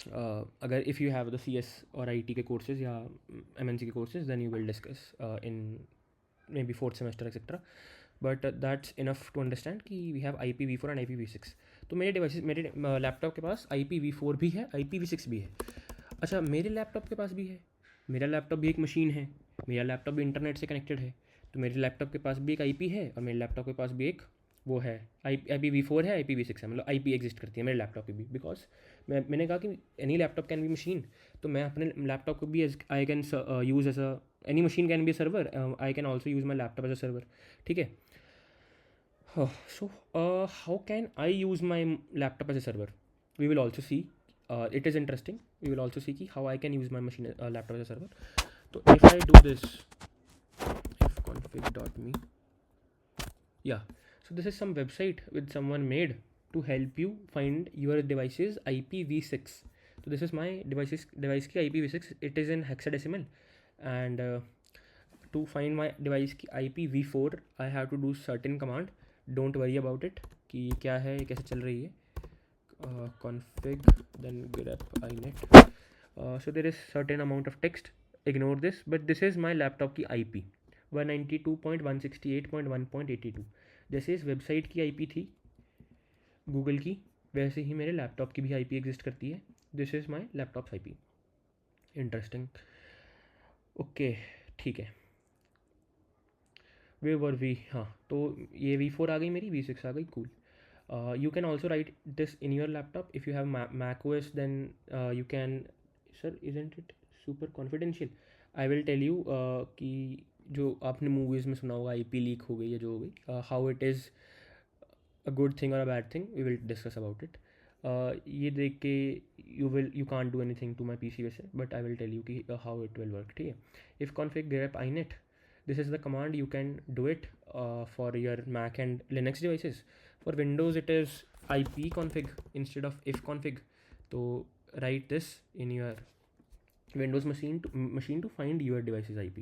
अगर if you have the CS और IT के कोर्सेज या MNC के courses, then you will discuss in may be 4th semester etcetera. But that's enough to understand कि we have IPv4 and IPv6. तो मेरे devices, मेरे laptop के पास IPv4 भी है, IPv6 भी है. अच्छा, मेरे लैपटॉप के पास भी है. मेरा लैपटॉप भी एक मशीन है, मेरा लैपटॉप भी इंटरनेट से कनेक्टेड है. तो मेरे लैपटॉप के पास भी एक IP है, और मेरे लैपटॉप के पास भी एक वो है IPv4 है, IPv6 है. मतलब IP एग्जिस्ट करती है मेरे लैपटॉप पे भी, बिकॉज मैंने कहा कि any laptop can be machine. तो मैं अपने लैपटॉप को भी I can use as a, any machine can be a server, I can also use my laptop as a server. ठीक है. So how can I use my laptop as a server? We will also see. It is interesting. We will also see how I can use my machine laptop as a server. So if I do this, ifconfig.me, yeah. So this is some website with someone made to help you find your device's IPv6. So this is my device की IPv6. It is in hexadecimal, and to find my device की IPv4, I have to do certain command. Don't worry about it कि ये क्या है, ये कैसे चल रही है. Config then grep inet. So there is certain amount of text. Ignore this, but this is my laptop की IP 192.168.1.82. जैसे इस वेबसाइट की IP थी गूगल की, वैसे ही मेरे लैपटॉप की भी IP एग्जिस्ट करती है. This is my laptop IP. Interesting. Okay, ठीक है. वे वर वी, हाँ. तो ये V4 आ गई मेरी, V6 आ गई. Cool. You can also write this in your laptop if you have Mac OS. Then you can, sir, isn't it super confidential? I will tell you कि जो आपने मूवीज़ में सुना होगा IP लीक हो गई या जो हो गई, how it is a good thing or a bad thing, we will discuss about it. ये देख के you can't do anything to my PC वैसे, but I will tell you कि how it will work. ठीक है. If config grep inet, this is the command. You can do it for your Mac and Linux devices. For Windows it is ipconfig instead of ifconfig. So write this in your Windows machine to find your device's IP.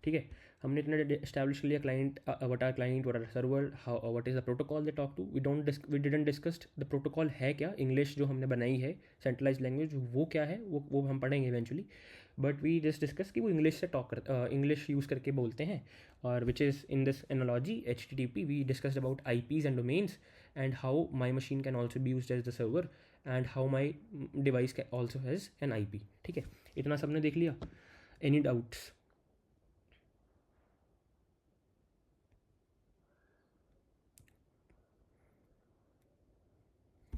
ठीक है. हमने इतना establish कर लिया client, what are client, what are server, how what is the protocol they talk to. We didn't discussed the protocol है क्या. English जो हमने बनाई है सेंट्रलाइज लैंग्वेज, वो क्या है, वो हम पढ़ेंगे eventually. But we just discuss कि वो इंग्लिश से टॉक कर, इंग्लिश यूज़ करके बोलते हैं. और which is in this analogy HTTP, we discussed about IPs and domains, and how my machine can also be used as the server, and how my device also has an IP. ठीक है. इतना सबने देख लिया. Any doubts?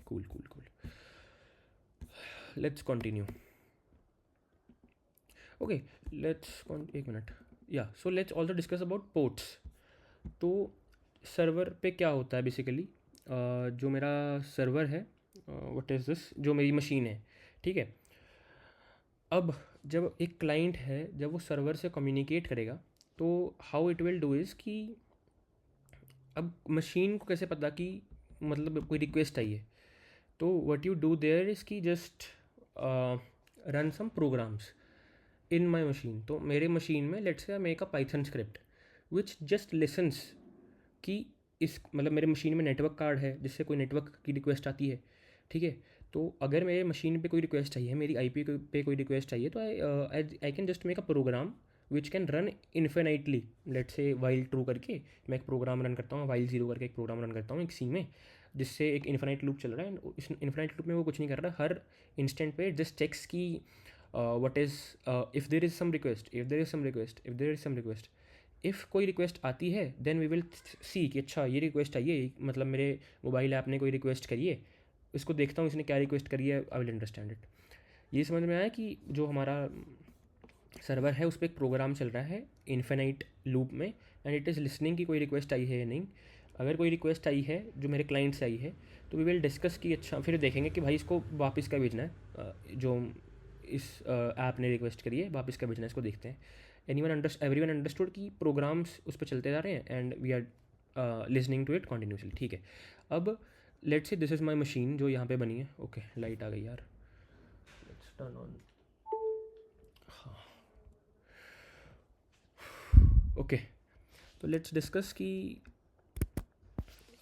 Cool. Let's continue. Okay, एक minute. Yeah, so let's also discuss about ports. तो server पे क्या होता है बेसिकली, जो मेरा सर्वर है, व्हाट इज़ दिस, जो मेरी मशीन है, ठीक है। अब जब एक क्लाइंट है, जब वो सर्वर से कम्युनिकेट करेगा, तो how it will do is कि अब मशीन को कैसे पता कि मतलब कोई रिक्वेस्ट आई है, तो what you do their is कि just run some programmes in my machine. तो मेरे मशीन में let's say make a Python script which just lessons कि इस मतलब मेरे मशीन में नेटवर्क कार्ड है जिससे कोई नेटवर्क की रिक्वेस्ट आती है, ठीक है। तो अगर मेरे मशीन पे कोई रिक्वेस्ट चाहिए, मेरी आईपी पे कोई रिक्वेस्ट चाहिए, तो I can just make a program which can run infinitely. Let say while true करके मैं एक प्रोग्राम रन करता हूँ, वाइल जीरो करके एक प्रोग्राम रन करता हूँ एक सी में, जिससे एक इन्फिनाइट लूप चल रहा है। इस इन्फिनाइट लूप में वो कुछ नहीं कर रहा, हर इंस्टेंट पे जस्ट चेक्स की what is if there is some request, if there is some request, if there is some request. If कोई रिक्वेस्ट आती है देन वी विल सी कि अच्छा ये रिक्वेस्ट आई है, मतलब मेरे मोबाइल ऐप ने कोई रिक्वेस्ट करी है, इसको देखता हूँ इसने क्या रिक्वेस्ट करी है, आई विल अंडरस्टैंड इट। ये समझ में आया कि जो हमारा सर्वर है उस पर एक प्रोग्राम चल रहा है इन्फिनाइट लूप में, एंड इट इज़ लिसनिंग कि कोई रिक्वेस्ट आई है या नहीं। अगर कोई रिक्वेस्ट आई है जो मेरे क्लाइंट से आई है, तो वी विल डिस्कस कि अच्छा फिर देखेंगे कि भाई इसको वापस का भेजना है, जो इस ऐप ने रिक्वेस्ट करी है वापस का भेजना है, इसको देखते हैं। एवरीवन अंडरस्टूड कि प्रोग्राम्स उस पर चलते जा रहे हैं and we are listening to it continuously, ठीक है। अब let's say this is my machine जो यहाँ पे बनी है। ओके लाइट आ गई यार, लेट्स टर्न ऑन। ओके तो लेट्स डिस्कस कि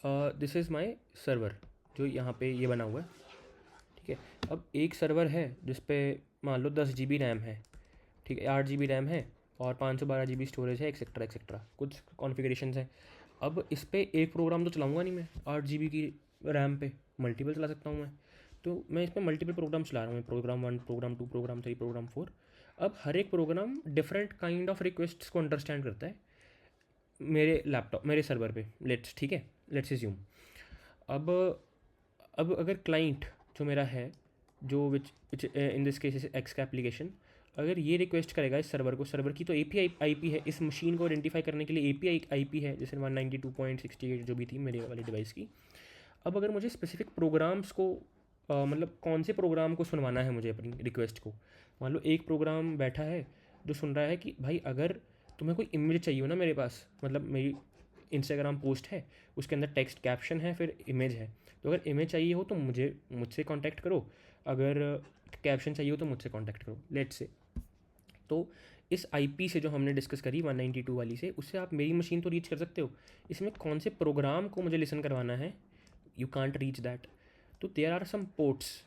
दिस इज़ माई सर्वर जो यहाँ पे ये बना हुआ है, ठीक है। अब एक सर्वर है जिस पे मान लो 10 GB रैम है, ठीक है, 8 GB रैम है और 512 GB स्टोरेज है, एक्सेट्रा एक्सेट्रा कुछ कॉन्फ़िगरेशंस हैं। अब इस पर एक प्रोग्राम तो चलाऊँगा नहीं मैं 8 GB की रैम पे, मल्टीपल चला सकता हूँ मैं। तो मैं इस पर मल्टीपल प्रोग्राम चला रहा हूँ, प्रोग्राम 1, प्रोग्राम 2, प्रोग्राम 3, प्रोग्राम 4। अब हर एक program different kind of requests को अंडरस्टैंड करता है मेरे लैपटॉप, मेरे सर्वर पे, लेट्स, ठीक है, लेट्स एज्यूम। अब अगर क्लाइंट जो मेरा है, जो विच इन दिस केस एक्स का एप्लीकेशन, अगर ये रिक्वेस्ट करेगा इस सर्वर को, सर्वर की तो एपीआई आईपी है, इस मशीन को आइडेंटिफाई करने के लिए एपीआई आईपी है, जैसे 192.68 जो भी थी मेरे वाली डिवाइस की। अब अगर मुझे स्पेसिफिक प्रोग्राम्स को मतलब कौन से प्रोग्राम को सुनवाना है मुझे अपनी रिक्वेस्ट को, मान लो एक प्रोग्राम बैठा है जो सुन रहा है कि भाई अगर तुम्हें कोई इमेज चाहिए हो ना मेरे पास, मतलब मेरी इंस्टाग्राम पोस्ट है उसके अंदर टेक्स्ट कैप्शन है फिर इमेज है, तो अगर इमेज चाहिए हो तो मुझसे कांटेक्ट करो, अगर कैप्शन चाहिए हो तो मुझसे कांटेक्ट करो, लेट्स से। तो इस आईपी से जो हमने डिस्कस करी 192 वाली से, उससे आप मेरी मशीन तो रीच कर सकते हो, इसमें कौन से प्रोग्राम को मुझे लिसन करवाना है यू कांट रीच दैट। तो there are some ports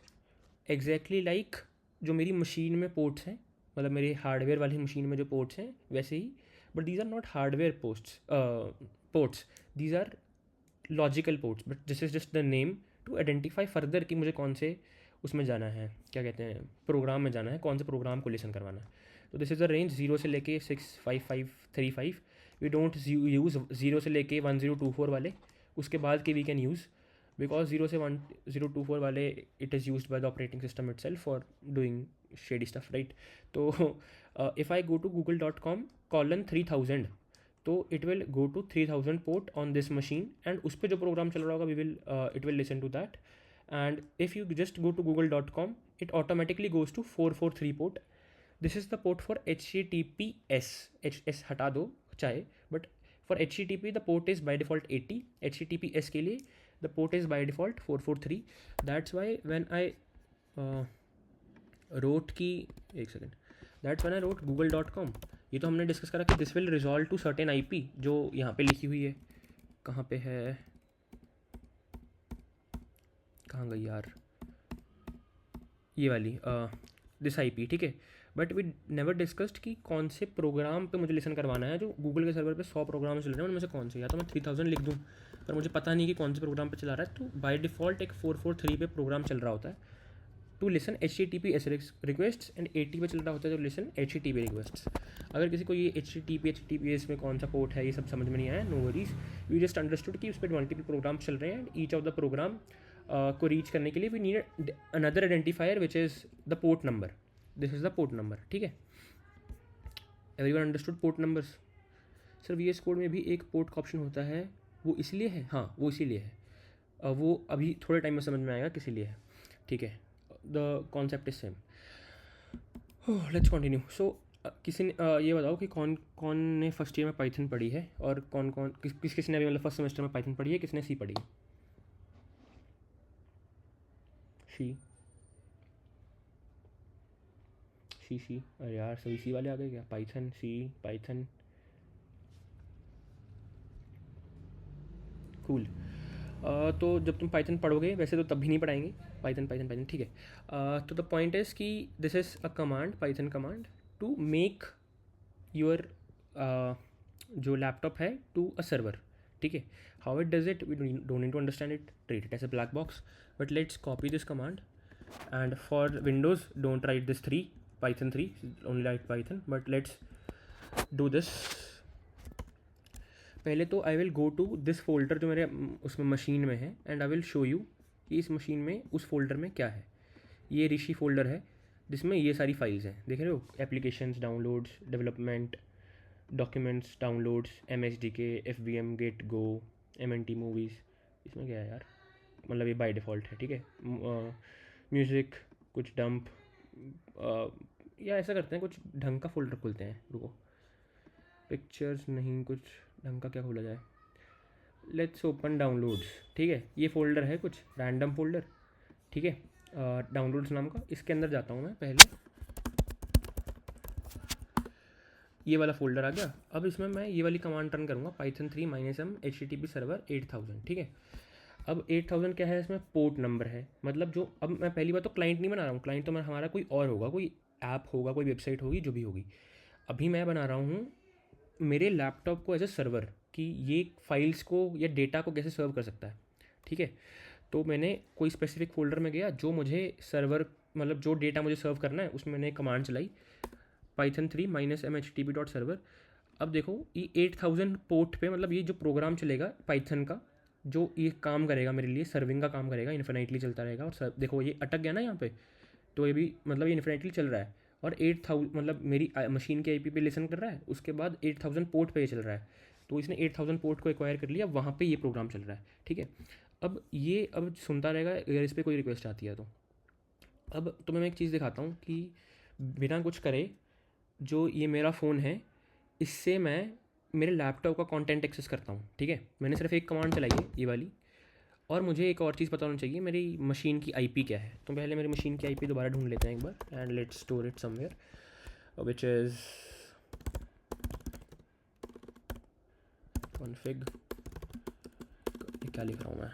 exactly like जो मेरी मशीन में पोर्ट्स हैं, मतलब मेरे हार्डवेयर वाली मशीन में जो पोर्ट्स हैं वैसे ही, but these are not hardware ports, these are logical ports, but this is just the name to identify further कि मुझे कौन से उसमें जाना है, क्या कहते हैं, प्रोग्राम में जाना है, कौन से प्रोग्राम को लिसन करवाना है। तो दिस इज़ द रेंज 0 से लेके 65535। वी डोंट यूज़ 0 से लेके 1024 वाले, उसके बाद के वी कैन यूज़, बिकॉज 0 से 1024 वाले it is used by the operating system itself for doing shady stuff, right. तो if I go to google.com:3000, तो it will go to 3000 port on this machine, and उस पर जो program चल रहा होगा it will listen to that. And if you just go to google.com, it automatically goes to 443 port. This is the port for HTTPS, H हटा दो चाहे, but for HTTP the port is by default 80, HTTPS के लिए the port is by default 443। That's why when I wrote की, एक second, that's when I wrote google.com। ये तो हमने डिस्कस करा कि this will resolve to certain IP जो यहाँ पे लिखी हुई है, कहाँ पे है, कहाँ गई यार, ये वाली दिस आईपी, ठीक है। बट वी नेवर डिस्कस्ड कि कौन से प्रोग्राम पे मुझे लिसन करवाना है। जो गूगल के सर्वर पे 100 प्रोग्राम चल रहे हैं उनमें से कौन से, या तो मैं 3000 लिख दूँ पर मुझे पता नहीं कि कौन से प्रोग्राम पे चला रहा है, तो बाय डिफ़ॉल्ट एक 443 पे प्रोग्राम चल रहा होता है to listen HTTPS request, and 80 पे चल रहा होता है तो लिसन HTTP रिक्वेस्ट्स। अगर किसी को ये HTTPS में कौन सा पोर्ट है ये सब समझ में नहीं आया, no worries, we just understood कि उस पर मल्टीपल प्रोग्राम चल रहे हैं, and each of the program को रीच करने के लिए we need another identifier which is the port number. This is the port number, ठीक है। Everyone understood port numbers. Sir VS code में भी एक पोर्ट का ऑप्शन होता है, वो इसलिए है, हाँ वो इसीलिए है, वो अभी थोड़े टाइम में समझ में आएगा किस लिए है, ठीक है। The concept is same. Let's continue. So किसी ने ये बताओ कि कौन कौन ने फर्स्ट ईयर में पाइथन पढ़ी है, और कौन कौन किसने अभी मतलब फर्स्ट सेमेस्टर में पाइथन पढ़ी है, किसने सी पढ़ी है? सी. अरे यार सभी सी वाले आ गए क्या? Python C, Python. कूल. तो जब तुम पाइथन पढ़ोगे, वैसे तो तब भी नहीं पढ़ाएंगे, पाइथन पाइथन पाइथन, ठीक है. तो द पॉइंट इज़ कि this is a command, Python command to make your जो लैपटॉप है टू अ सर्वर, ठीक है. How it does it, we don't need to understand it, treat it as a black box. But let's copy this command, and for Windows don't write this 3 Python 3, only write Python. But let's do this. पहले तो I will go to this folder जो मेरे उसमें machine में है, and I will show you कि इस machine में उस फोल्डर में क्या है. ये ऋषि फोल्डर है जिसमें ये सारी फाइल्स हैं, देख रहे हो? Applications, downloads, development, documents, downloads, MSDK, FVM, get go, MNT movies. इसमें क्या है यार, मतलब ये बाय डिफ़ॉल्ट है, ठीक है. म्यूज़िक, कुछ डंप, या ऐसा करते हैं कुछ ढंग का फोल्डर खोलते हैं, रुको. पिक्चर्स नहीं, कुछ ढंग का क्या खोला जाए. लेट्स ओपन डाउनलोड्स, ठीक है. ये फोल्डर है कुछ रैंडम फोल्डर, ठीक है, डाउनलोड्स नाम का. इसके अंदर जाता हूँ मैं पहले, ये वाला फोल्डर आ गया. अब इसमें मैं ये वाली कमांड रन करूँगा, पाइथन 3 -m HTTP सर्वर 8000, ठीक है. अब 8000 क्या है, इसमें पोर्ट नंबर है, मतलब जो, अब मैं पहली बार तो क्लाइंट नहीं बना रहा हूँ, क्लाइंट तो मैं हमारा कोई और होगा, कोई ऐप होगा, कोई वेबसाइट होगी, जो भी होगी. अभी मैं बना रहा हूँ मेरे लैपटॉप को एज ए सर्वर, कि ये फाइल्स को या डेटा को कैसे सर्व कर सकता है, ठीक है. तो मैंने कोई स्पेसिफिक फोल्डर में गया जो मुझे सर्वर, मतलब जो डेटा मुझे सर्व करना है, उसमें मैंने कमांड चलाई, पाइथन 3 -m HTTP.server. अब देखो ये 8000 पोर्ट पे, मतलब ये जो प्रोग्राम चलेगा पाइथन का, जो ये काम करेगा मेरे लिए, सर्विंग का काम करेगा, इन्फिनाइटली चलता रहेगा. और देखो ये अटक गया ना यहाँ पे, तो ये भी मतलब ये इन्फिनाइटली चल रहा है. और 8000 मतलब मेरी मशीन के IP पे लिसन कर रहा है, उसके बाद 8000 पोर्ट पे ये चल रहा है. तो इसने 8000 पोर्ट को एक्वायर कर लिया, वहाँ पे ये प्रोग्राम चल रहा है, ठीक है. अब सुनता रहेगा अगर इस पर कोई रिक्वेस्ट आती है तो. अब तुम्हें मैं एक चीज़ दिखाता हूँ कि बिना कुछ करे, जो ये मेरा फ़ोन है, इससे मैं मेरे लैपटॉप का कंटेंट एक्सेस करता हूँ, ठीक है. मैंने सिर्फ एक कमांड चलाई है, ये वाली. और मुझे एक और चीज़ पता होना चाहिए, मेरी मशीन की IP क्या है. तो पहले मेरी मशीन की IP दोबारा ढूंढ लेते हैं एक बार, and let's store it somewhere, which is config. क्या लिख रहा हूँ मैं,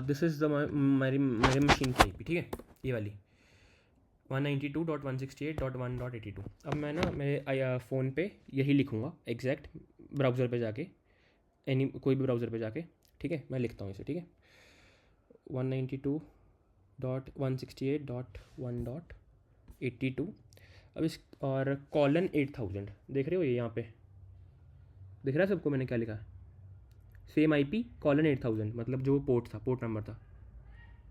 दिस इज़ द मेरी मशीन की IP, ठीक है, ये वाली 192.168.1.82. अब मैं ना मेरे फ़ोन पे यही लिखूँगा एग्जैक्ट, ब्राउज़र पे जाके, कोई भी ब्राउज़र पे जाके, ठीक है. मैं लिखता हूँ इसे, ठीक है, 192.168.1.82. अब इस और कॉलन 8000, देख रहे हो ये यहाँ पे दिख रहा है सबको, मैंने क्या लिखा है, सेम IP कॉलन 8000, मतलब जो पोर्ट था, पोर्ट नंबर था.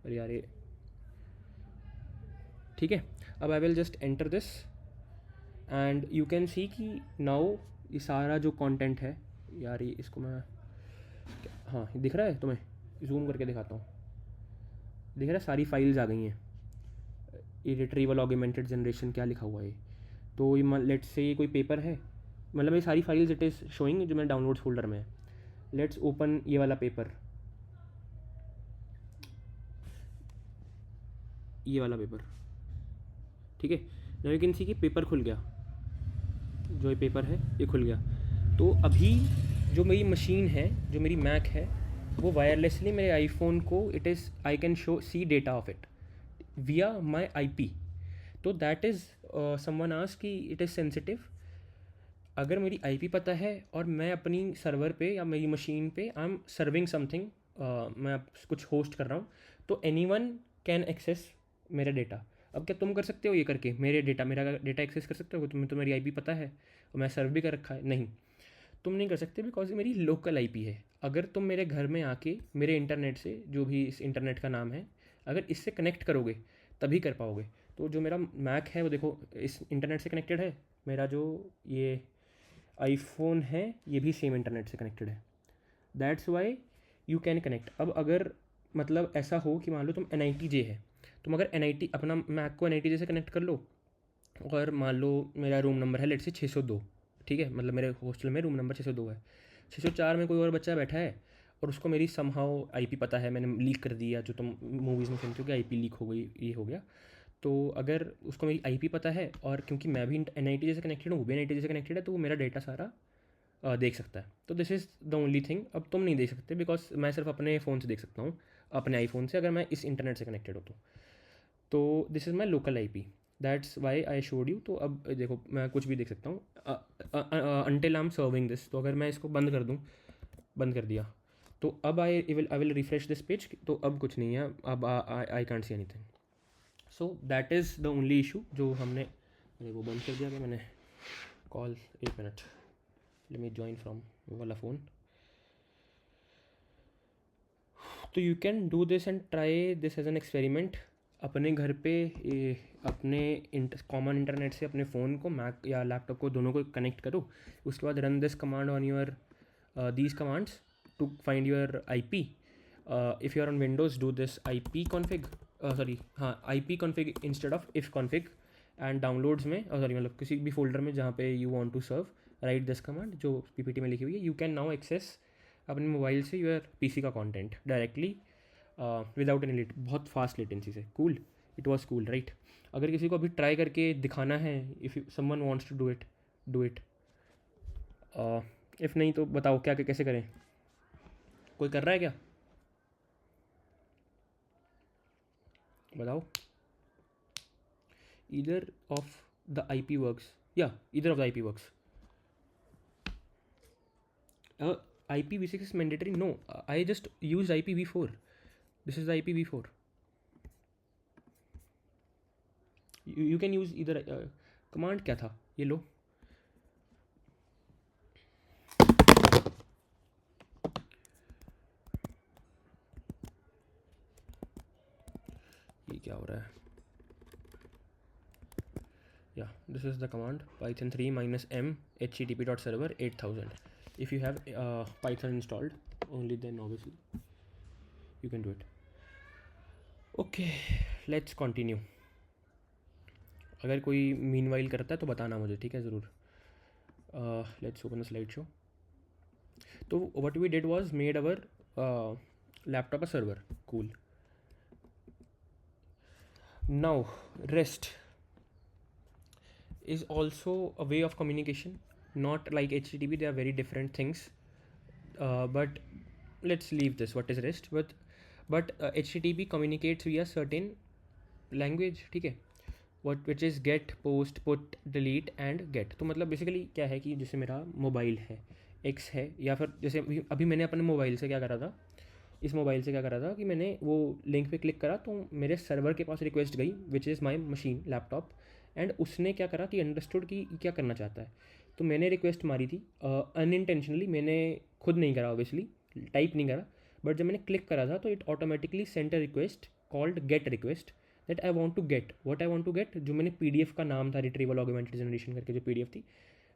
अरे यार ये, ठीक है. अब I will just enter this, and you can see कि नाउ ये सारा जो कंटेंट है यार, ये इसको मैं, हाँ दिख रहा है तुम्हें, जूम करके दिखाता हूँ, दिख रहा है सारी फाइल्स आ गई हैं. ये रिट्रीवल ऑगमेंटेड जनरेशन क्या लिखा हुआ है, तो ये लेट्स से ये कोई पेपर है, मतलब ये सारी फाइल्स इट इज़ शोइंग जो मेरे डाउनलोड्स फोल्डर में है. लेट्स ओपन ये वाला पेपर, ये वाला पेपर, ठीक है. नाउ यू कैन सी कि पेपर खुल गया, जो ये पेपर है ये खुल गया. तो अभी जो मेरी मशीन है, जो मेरी मैक है, वो वायरलेसली मेरे आईफोन को, it is I can show see data of it via my IP. तो दैट इज़ समवन आस्क कि इट इज़ सेंसिटिव. अगर मेरी IP पता है और मैं अपनी सर्वर पे या मेरी मशीन पे आई एम सर्विंग समथिंग, मैं कुछ होस्ट कर रहा हूँ, तो एनीवन कैन एक्सेस मेरा डेटा. अब क्या तुम कर सकते हो ये करके, मेरा डेटा एक्सेस कर सकते हो? तुम्हें तो मेरी IP पता है और मैं सर्व भी कर रखा है. नहीं, तुम नहीं कर सकते, बिकॉज ये मेरी लोकल IP है. अगर तुम मेरे घर में आके मेरे इंटरनेट से, जो भी इस इंटरनेट का नाम है, अगर इससे कनेक्ट करोगे तभी कर पाओगे. तो जो मेरा मैक है वो देखो इस इंटरनेट से कनेक्टेड है, मेरा जो ये आईफोन है ये भी सेम इंटरनेट से कनेक्टेड है. That's why you can connect. अब अगर मतलब ऐसा हो कि मान लो तुम NITJ है, तुम अगर NIT अपना मैक को NITJ से कनेक्ट कर लो, और मान लो मेरा रूम नंबर है लेट से 602, ठीक है, मतलब मेरे हॉस्टल में रूम नंबर 602 है, 604 में कोई और बच्चा बैठा है और उसको मेरी समहाउ IP पता है, मैंने लीक कर दिया, जो तुम मूवीज़ में सुनते हो कि IP लीक हो गई, ये हो गया। तो अगर उसको मेरी IP पता है, और क्योंकि मैं भी NITJ से कनेक्टेड हूँ, वो भी NITJ से कनेक्टेड है, तो वो मेरा डेटा सारा देख सकता है। तो this is the only thing. अब तुम नहीं देख सकते बिकॉज मैं सिर्फ अपने फ़ोन से देख सकता हूँ, अपने आईफोन से, अगर मैं इस इंटरनेट से कनेक्टेड हो तो this is my local IP, that's why I showed you. तो अब देखो मैं कुछ भी देख सकता हूँ until I am serving this. तो अगर मैं इसको बंद कर दूँ, बंद कर दिया, तो अब I will refresh this page, तो अब कुछ नहीं है, अब I can't see anything. So that is the only issue जो हमने, अरे वो बंद कर दिया क्या मैंने कॉल, एक minute, let me join from वो वाला फ़ोन। तो you can do this and try this as an experiment अपने घर पे, अपने कॉमन इंटरनेट से अपने फ़ोन को, मैक या लैपटॉप को, दोनों को कनेक्ट करो। उसके बाद run this command on your these commands to find your IP। If you are on Windows do this IP config, sorry हाँ IP config instead of if config, and downloads में, sorry मतलब किसी भी फोल्डर में जहाँ पे you want to serve, write this command जो PPT में लिखी हुई है। यू कैन नाउ एक्सेस अपने मोबाइल से यूर PC का content directly without any late, बहुत फास्ट लेटेंसी से। Cool, it was cool right. अगर किसी को अभी ट्राई करके दिखाना है, if someone wants to do it, do it. If नहीं तो बताओ क्या कैसे करें, कोई कर रहा है क्या, बताओ। Either of the IP works, या either of the IP works. IPv6 is mandatory, no, I just used IPv4, this is the IPv4, you can use either। Command क्या था, ये लो, ये क्या हो रहा है, या this is the command python 3 -m http.server 8000। if you have Python installed only, then obviously you can do it। okay, let's continue। अगर कोई मीनवाइल करता है तो बताना मुझे, ठीक है, ज़रूर। Let's open the slide show. तो what we did was made our laptop a server, cool. Now rest is also a way of communication, not like HTTP, they are very different things, but let's leave this, what is REST, but HTTP communicates via certain language, ठीक है, what which is get, post, put, delete and get। तो मतलब basically क्या है कि जैसे मेरा mobile है, X है, या फिर जैसे अभी मैंने अपने मोबाइल से क्या करा था, इस मोबाइल से क्या करा था कि मैंने वो लिंक पे क्लिक करा तो मेरे सर्वर के पास रिक्वेस्ट गई, which is my machine laptop, and उसने क्या करा कि अंडरस्टूड कि क्या करना चाहता है। तो मैंने रिक्वेस्ट मारी थी अनइंटेंशनली, मैंने खुद नहीं करा ऑब्वियसली, टाइप नहीं करा, बट जब मैंने क्लिक करा था तो it automatically sent a request called get request, that I want to get what I want to get. जो मैंने PDF का नाम था, रिट्रीवल ऑगमेंटेड जनरेशन करके जो PDF थी,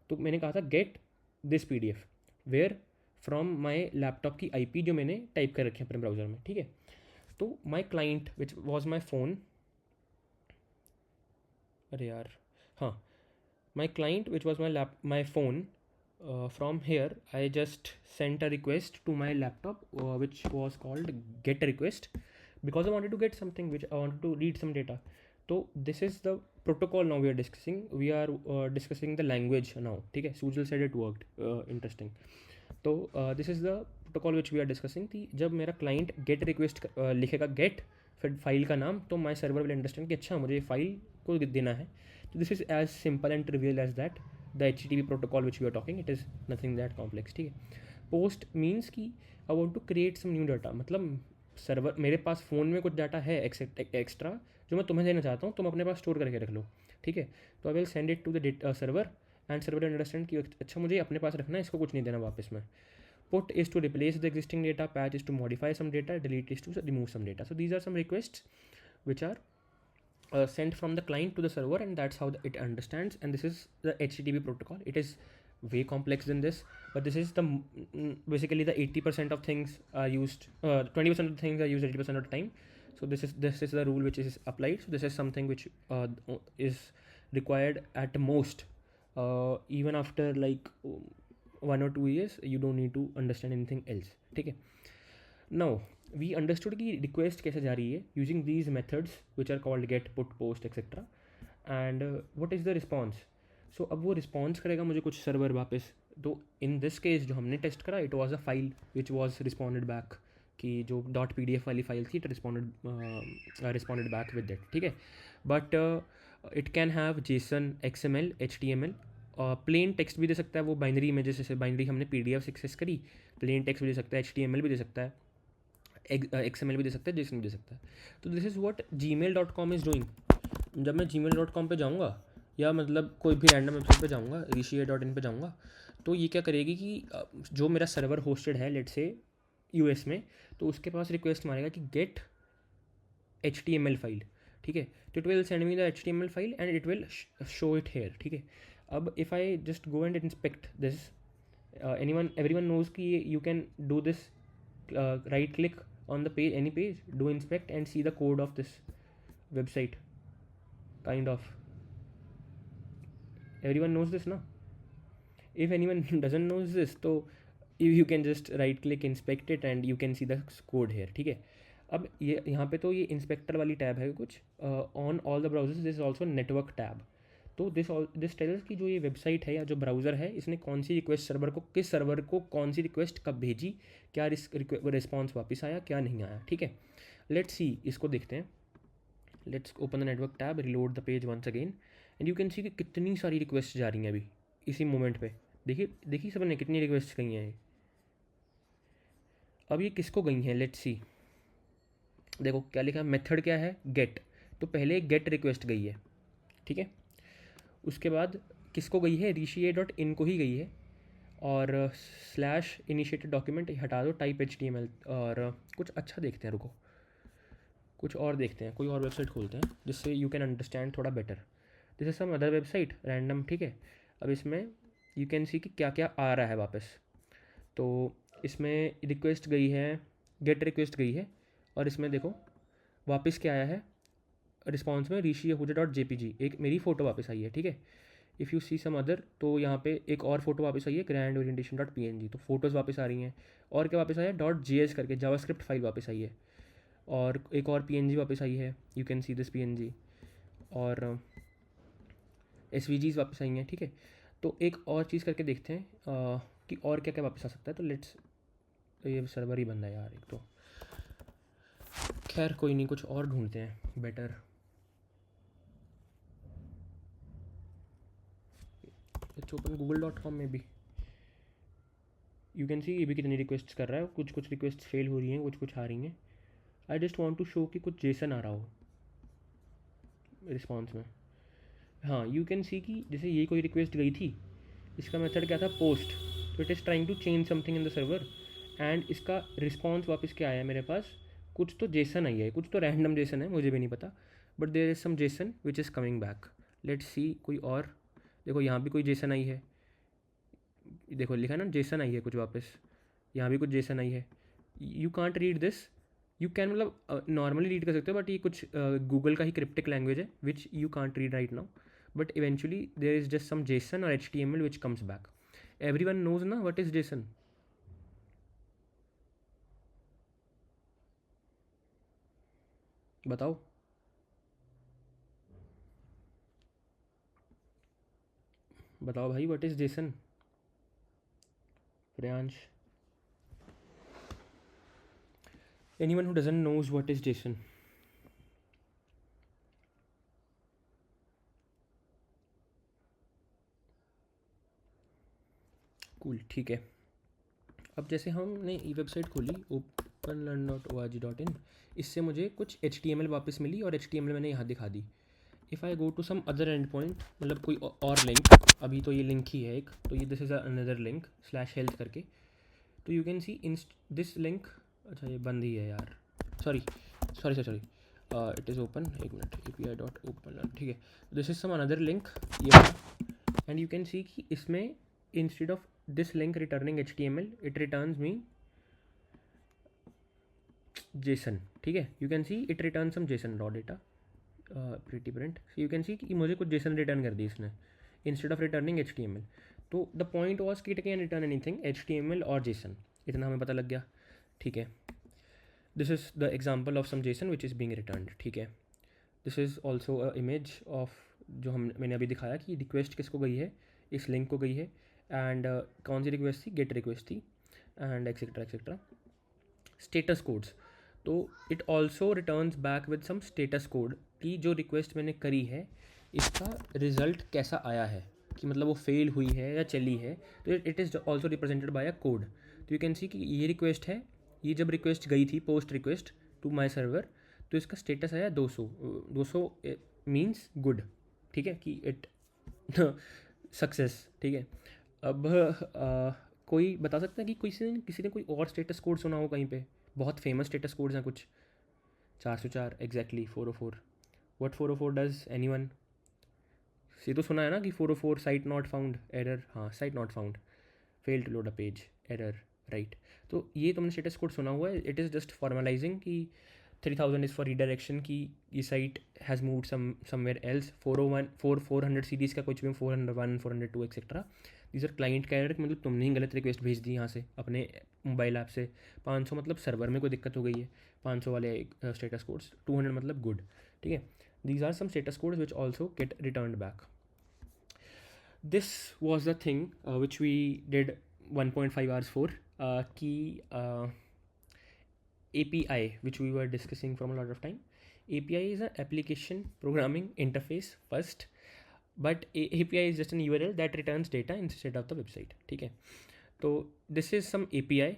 तो मैंने कहा था get this PDF where from my laptop की IP जो मैंने टाइप कर रखी है अपने ब्राउज़र में, ठीक है। तो my client which was my phone, अरे यार हाँ, my client which was my phone, from here I just sent a request to my laptop which was called get request, because I wanted to get something, which I wanted to read some data. So this is the protocol now we are discussing, we are discussing the language now, ठीक है। Sujal said it worked, interesting। तो this is the protocol which we are discussing थी। जब मेरा client get request लिखेगा get फिर file का नाम, तो माई सर्वर विल अंडरस्टैंड कि अच्छा मुझे फाइल को देना है। तो this is as simple and trivial as that the HTTP protocol which we are talking, it is nothing that complex, ठीक है। पोस्ट मीन्स कि I want to create some new data, मतलब सर्वर, मेरे पास फ़ोन में कुछ data है extra जो मैं तुम्हें देना चाहता हूँ, तुम अपने पास स्टोर करके रख लो, ठीक है। तो I will send it to the server and server understand कि अच्छा मुझे अपने पास रखना है, इसको कुछ नहीं देना वापस में। Put is to replace the existing data, patch is to modify some data, delete is to remove some data. So these are some requests which are sent from the client to the server, and that's how it understands, and this is the HTTP protocol. It is way complex than this, but this is the basically the 80% of things are used, 20% of the things are used 80% of the time. So this is the rule which is applied. So this is something which is required at most, even after like 1 or 2 years you don't need to understand anything else. ठीक है. Now we understood कि request कैसे जा रही है using these methods which are called get, put, post etc. and what is the response. So अब वो response करेगा मुझे कुछ सर्वर वापस. तो इन दिस केस जो हमने टेस्ट करा, it was a file which was responded back, कि जो .pdf वाली फाइल थी, it responded back with that. ठीक है. But it can have Jason, XML, HTML, plain text भी दे सकता है. वो बाइनरी इमेजेस, जैसे बाइनरी हमने PDF से एक्सेस करी, प्लेन टेक्स्ट भी दे सकता है, HTML भी दे सकता है, XML भी दे सकता है, जेसन भी दे सकता है. तो this is what gmail.com is doing. जब मैं gmail.com पे जाऊँगा या मतलब कोई भी रैंडम वेबसाइट पे जाऊँगा, rishi.in पे जाऊँगा, तो ये क्या करेगी कि जो मेरा सर्वर होस्टेड है लेट्स से US में, तो उसके पास रिक्वेस्ट मारेगा कि गेट HTML फाइल. ठीक है. तो it will send me the HTML file and it will show it here. ठीक है. अब if I just go and inspect this, everyone knows कि you can do this, right click on the page, any page, do inspect and see the code of this website, kind of. Everyone knows this, no? If anyone doesn't knows this, so you can just right click, inspect it and you can see the code here. ठीक है. अब ये यहाँ पे तो ये inspector वाली tab है कुछ, on all the browsers this is also network tab. तो दिस टेल्स कि जो ये वेबसाइट है या जो ब्राउज़र है, इसने कौन सी रिक्वेस्ट सर्वर को, किस सर्वर को कौन सी रिक्वेस्ट कब भेजी, क्या रिस्पॉन्स वापस आया, क्या नहीं आया. ठीक है. लेट्स सी, इसको देखते हैं. Let's open the network tab, reload the page once again and you can see कि कितनी सारी रिक्वेस्ट जा रही हैं अभी इसी मोमेंट पे. देखिए सबने कितनी रिक्वेस्ट गई हैं. अब ये किसको गई हैं, लेट्स सी. देखो क्या लिखा है, मेथड क्या है, गेट. तो पहले गेट रिक्वेस्ट गई है. ठीक है. उसके बाद किसको गई है, rishi.in को ही गई है. और स्लैश इनिशिएटेड डॉक्यूमेंट हटा दो, टाइप HTML. और कुछ अच्छा देखते हैं, रुको कुछ और देखते हैं, कोई और वेबसाइट खोलते हैं जिससे यू कैन अंडरस्टैंड थोड़ा better. This is some other website random. ठीक है. अब इसमें यू कैन सी कि क्या क्या आ रहा है वापस. तो इसमें रिक्वेस्ट गई है, गेट रिक्वेस्ट गई है, और इसमें देखो वापस क्या आया है रिस्पॉन्स में, rishi.jpg, एक मेरी फ़ोटो वापस आई है. ठीक है. If you see some other, तो यहाँ पे एक और फोटो वापस आई है, ग्रैंड ओरिएंटेशन.png. तो फोटोज़ वापस आ रही हैं. और क्या वापस आया है, .js करके जावास्क्रिप्ट फाइल वापस आई है. और एक और PNG वापस आई है, you can see this PNG. और SVGs वापस आई हैं. ठीक है. तो एक और चीज़ करके देखते हैं कि और क्या क्या वापस आ सकता है. तो लेट्स, ये सर्वर ही बंद है यार एक तो. खैर कोई नहीं, कुछ और ढूंढते हैं बेटर. इट्स ओपन google.com में भी. यू कैन सी ये भी कितनी रिक्वेस्ट कर रहा है. कुछ रिक्वेस्ट फेल हो रही हैं, कुछ आ रही हैं. I just want to show कि कुछ जेसन आ रहा हो रिस्पॉन्स में. हाँ, यू कैन सी कि जैसे ये कोई रिक्वेस्ट गई थी, इसका मेथड क्या था, पोस्ट. तो it is trying to change something in the server and इसका रिस्पॉन्स वापस क्या आया मेरे पास, कुछ तो जेसन आई है, कुछ तो रैंडम जेसन है, मुझे भी नहीं पता, but there is some JSON which is coming back. Let's see कोई और. देखो यहाँ भी कोई जेसन आई है, देखो लिखा ना जेसन आई है कुछ वापस. यहाँ भी कुछ जेसन आई है. You can't read this. You can मतलब नॉर्मली रीड कर सकते हो, बट ये कुछ गूगल का ही क्रिप्टिक लैंग्वेज है which you can't read right now. But eventually there is just some JSON और HTML which comes back. Everyone knows ना व्हाट इज जेसन. बताओ. बताओ भाई, what is JSON. Priyansh. Anyone who doesn't knows what is JSON. Cool. ठीक है. अब जैसे हमने ये वेबसाइट खोली openlearn.org.in, इससे मुझे कुछ HTML वापस मिली और HTML मैंने यहाँ दिखा दी. If I go to some other endpoint, मतलब कोई और लिंक, अभी तो ये लिंक ही है एक, तो ये this is another link /health करके. तो you can see in this link. अच्छा ये बंद ही है यार, सॉरी. It is open. एक मिनट, API.openlearn. ठीक है. This is some another link ये, एंड यू कैन सी कि इसमें instead of this link returning HTML, it returns me JSON. ठीक है, you can see it returns some JSON raw data. Pretty print. So you can see कि मुझे कुछ JSON return कर दी इसने instead of returning HTML. तो the point was कि it can return anything, HTML और JSON. इतना हमें पता लग गया. ठीक है. This is the example of some JSON which is being returned. ठीक है. This is also a image of जो मैंने अभी दिखाया कि रिक्वेस्ट किसको गई है, इस लिंक को गई है, एंड कौन सी रिक्वेस्ट थी, गेट रिक्वेस्ट थी, and etcetera etcetera. Status codes, तो it also returns back with some status code कि जो रिक्वेस्ट मैंने करी है इसका रिज़ल्ट कैसा आया है, कि मतलब वो फेल हुई है या चली है. तो it is also represented by a code. तो यू कैन सी कि ये रिक्वेस्ट है, ये जब रिक्वेस्ट गई थी post request to my server, तो इसका स्टेटस आया 200. 200 मीन्स गुड. ठीक है, कि इट सक्सेस. ठीक है. अब कोई बता सकता है कि किसी ने कोई और स्टेटस कोड सुना हो कहीं पे? बहुत फेमस स्टेटस कोड्स हैं कुछ. 404 एग्जैक्टली. 404. What 404 does anyone? ये तो सुना है ना कि 404 साइट नॉट फाउंड एरर. हाँ, site not found, fail to load a page, error, right. तो ये तुमने स्टेटस कोड सुना हुआ है. इट इज़ जस्ट फॉर्मलाइजिंग कि 3000 इज़ फॉर रीडायरेक्शन, की ये site has moved somewhere else. 401 400 series का कुछ भी, 401 402 एक्सेट्रा. दीज आर क्लाइंट का एरर, मतलब तुमने ही गलत रिक्वेस्ट भेज दी यहाँ से अपने मोबाइल ऐप से. 500 मतलब सर्वर में कोई दिक्कत हो गई है. 500 वाले स्टेटस कोड्स. 200 मतलब गुड. ठीक है. These are some status codes which also get returned back. This was the thing which we did 1.5 hours for. Key API which we were discussing from a lot of time. API is an application programming interface first, but API is just an URL that returns data instead of the website. ठीक है. तो this is some API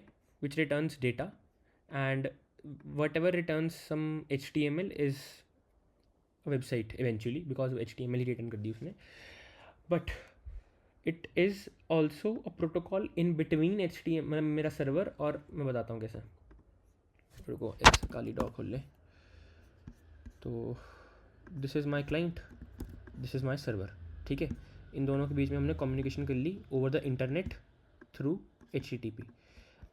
which returns data, and whatever returns some HTML is a website eventually, because HTML he return कर दी उसने. But it is also a protocol in between HTML, मेरा server, और मैं बताता हूँ कैसे. रुको एक काली डॉक खोल ले. तो this is my client, this is my server. ठीक है. इन दोनों के बीच में हमने कम्युनिकेशन कर ली over the internet through HTTP.